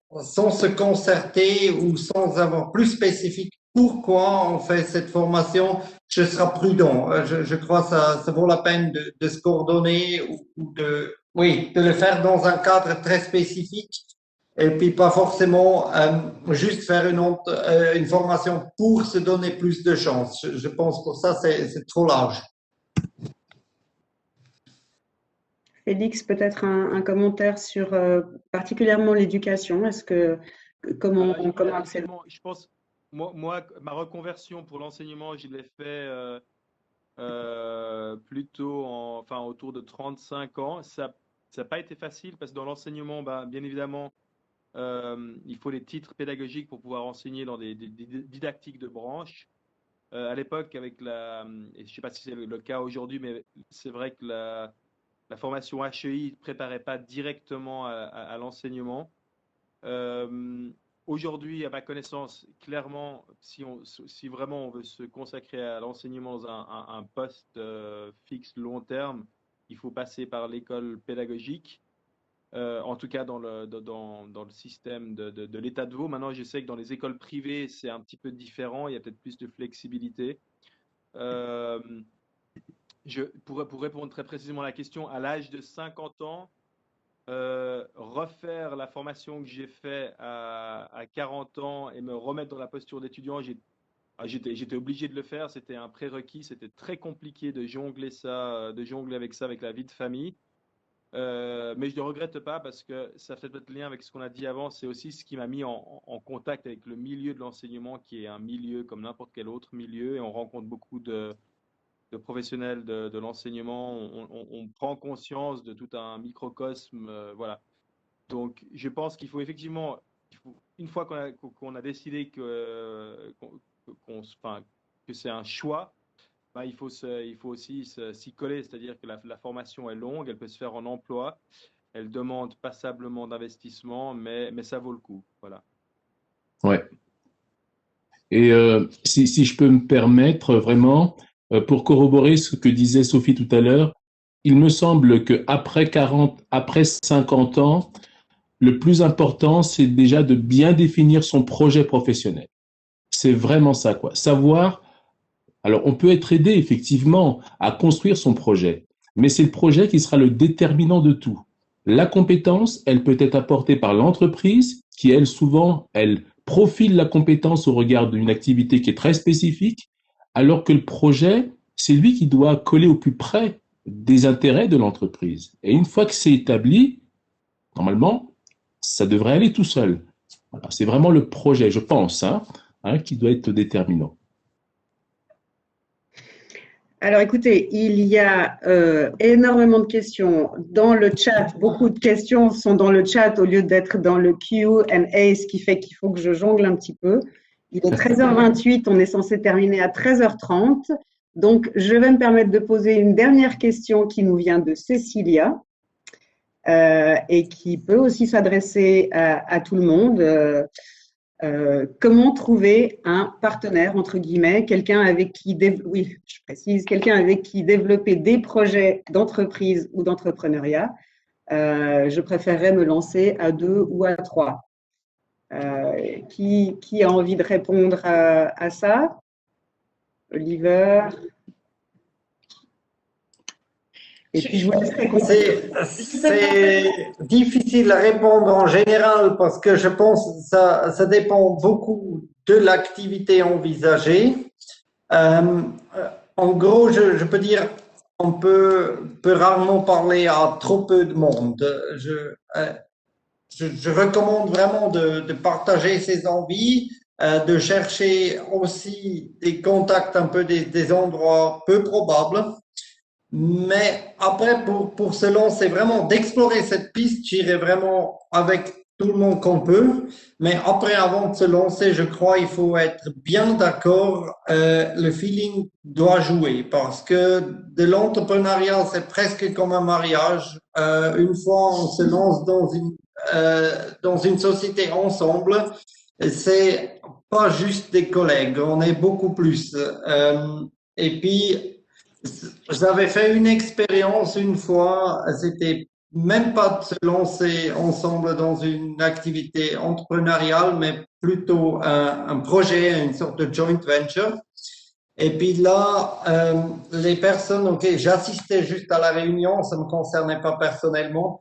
se concerter ou sans avoir plus spécifique pourquoi on fait cette formation, je serai prudent. Je crois que ça vaut la peine de se coordonner ou oui, de le faire dans un cadre très spécifique et puis pas forcément juste faire une formation pour se donner plus de chance. Je pense que ça, c'est trop large. Félix, peut-être un commentaire sur particulièrement l'éducation. Est-ce que comment c'est je pense, moi, ma reconversion pour l'enseignement, je l'ai fait plutôt enfin, autour de 35 ans. Ça n'a pas été facile parce que dans l'enseignement, bien évidemment, il faut les titres pédagogiques pour pouvoir enseigner dans des didactiques de branche. À l'époque, et je ne sais pas si c'est le cas aujourd'hui, mais c'est vrai que la formation HEI ne préparait pas directement à l'enseignement. Aujourd'hui, à ma connaissance, clairement, si vraiment on veut se consacrer à l'enseignement dans un poste fixe long terme, il faut passer par l'école pédagogique. En tout cas, dans le système de l'État de Vaud. Maintenant, je sais que dans les écoles privées, c'est un petit peu différent. Il y a peut-être plus de flexibilité. Pour répondre très précisément à la question, à l'âge de 50 ans, refaire la formation que j'ai faite à 40 ans et me remettre dans la posture d'étudiant, j'étais obligé de le faire. C'était un prérequis. C'était très compliqué de jongler avec ça, avec la vie de famille. Mais je ne le regrette pas parce que ça fait peut-être lien avec ce qu'on a dit avant. C'est aussi ce qui m'a mis en contact avec le milieu de l'enseignement, qui est un milieu comme n'importe quel autre milieu. Et on rencontre beaucoup de professionnels de l'enseignement. On prend conscience de tout un microcosme. Voilà. Donc, je pense qu'il faut effectivement, une fois qu'on a décidé enfin, que c'est un choix, ben, il faut aussi s'y coller. C'est-à-dire que la formation est longue, elle peut se faire en emploi, elle demande passablement d'investissement, mais ça vaut le coup. Voilà. Ouais. Et si je peux me permettre vraiment, pour corroborer ce que disait Sophie tout à l'heure, il me semble qu'après après 50 ans, le plus important, c'est déjà de bien définir son projet professionnel. C'est vraiment ça, quoi. Savoir, alors on peut être aidé effectivement à construire son projet, mais c'est le projet qui sera le déterminant de tout. La compétence, elle peut être apportée par l'entreprise, qui elle souvent, elle profile la compétence au regard d'une activité qui est très spécifique, alors que le projet, c'est lui qui doit coller au plus près des intérêts de l'entreprise. Et une fois que c'est établi, normalement, ça devrait aller tout seul. Voilà, c'est vraiment le projet, je pense, qui doit être déterminant. Alors écoutez, il y a énormément de questions dans le chat. Beaucoup de questions sont dans le chat au lieu d'être dans le Q&A, ce qui fait qu'il faut que je jongle un petit peu. Il est 13h28, on est censé terminer à 13h30. Donc, je vais me permettre de poser une dernière question qui nous vient de Cécilia et qui peut aussi s'adresser à tout le monde. Comment trouver un partenaire, entre guillemets, quelqu'un avec qui, oui, je précise, quelqu'un avec qui développer des projets d'entreprise ou d'entrepreneuriat. Je préférerais me lancer à 2 ou à 3. Qui a envie de répondre à ça? Oliver? Et puis, je vous laisserai continuer. C'est difficile à répondre en général parce que je pense que ça dépend beaucoup de l'activité envisagée. En gros, je peux dire, on peut rarement parler à trop peu de monde. Je recommande vraiment de partager ses envies, de chercher aussi des contacts un peu des endroits peu probables. Mais après, pour se lancer vraiment, d'explorer cette piste, j'irai vraiment avec tout le monde qu'on peut. Mais après, avant de se lancer, je crois il faut être bien d'accord. Le feeling doit jouer parce que de l'entrepreneuriat, c'est presque comme un mariage. Une fois on se lance dans une société ensemble, c'est pas juste des collègues, on est beaucoup plus. Et puis, j'avais fait une expérience une fois, c'était même pas de se lancer ensemble dans une activité entrepreneuriale, mais plutôt un projet, une sorte de joint venture. Et puis là, les personnes, ok, j'assistais juste à la réunion, ça ne me concernait pas personnellement.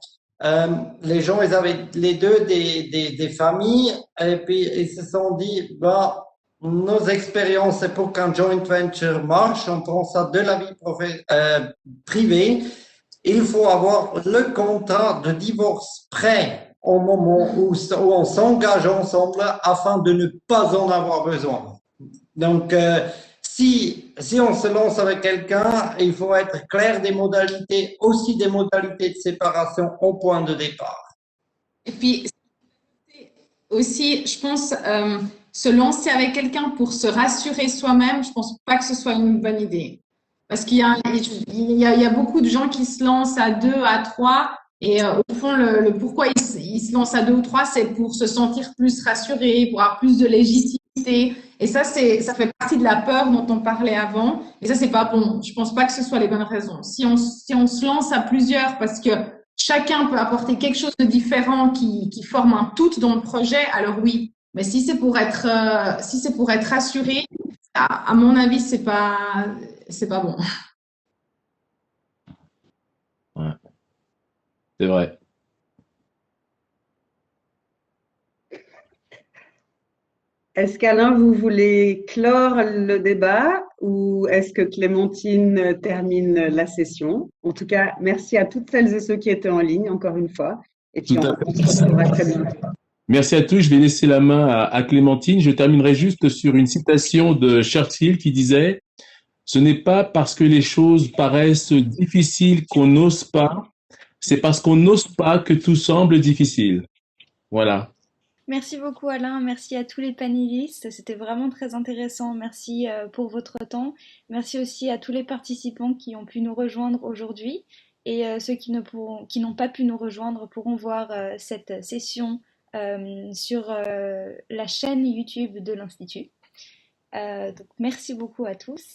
Les gens, ils avaient les deux des familles, et puis ils se sont dit, bah, nos expériences, c'est pour qu'un joint venture marche, on prend ça de la vie privée. Il faut avoir le contrat de divorce prêt au moment où on s'engage ensemble afin de ne pas en avoir besoin. Donc, si on se lance avec quelqu'un, il faut être clair des modalités, aussi des modalités de séparation au point de départ. Et puis, aussi, je pense, se lancer avec quelqu'un pour se rassurer soi-même, je pense pas que ce soit une bonne idée. Parce qu'il y a beaucoup de gens qui se lancent à 2, à 3, et au fond, le pourquoi ils se lancent à 2 ou 3, c'est pour se sentir plus rassuré, pour avoir plus de légitimité. Et ça fait partie de la peur dont on parlait avant. Et ça, c'est pas bon. Je pense pas que ce soit les bonnes raisons. Si on se lance à plusieurs parce que chacun peut apporter quelque chose de différent qui forme un tout dans le projet, alors oui. Mais si c'est pour être rassuré, à mon avis, c'est pas bon. Ouais, c'est vrai. Est-ce qu'Alain, vous voulez clore le débat ou est-ce que Clémentine termine la session? En tout cas, merci à toutes celles et ceux qui étaient en ligne, encore une fois. Et puis, Tout à on fait. se retrouvera très bientôt. Merci à tous. Je vais laisser la main à Clémentine. Je terminerai juste sur une citation de Churchill qui disait: ce n'est pas parce que les choses paraissent difficiles qu'on n'ose pas, c'est parce qu'on n'ose pas que tout semble difficile. Voilà. Merci beaucoup Alain, merci à tous les panélistes, c'était vraiment très intéressant. Merci pour votre temps. Merci aussi à tous les participants qui ont pu nous rejoindre aujourd'hui et ceux qui n'ont pas pu nous rejoindre pourront voir cette session sur la chaîne YouTube de l'Institut. Donc merci beaucoup à tous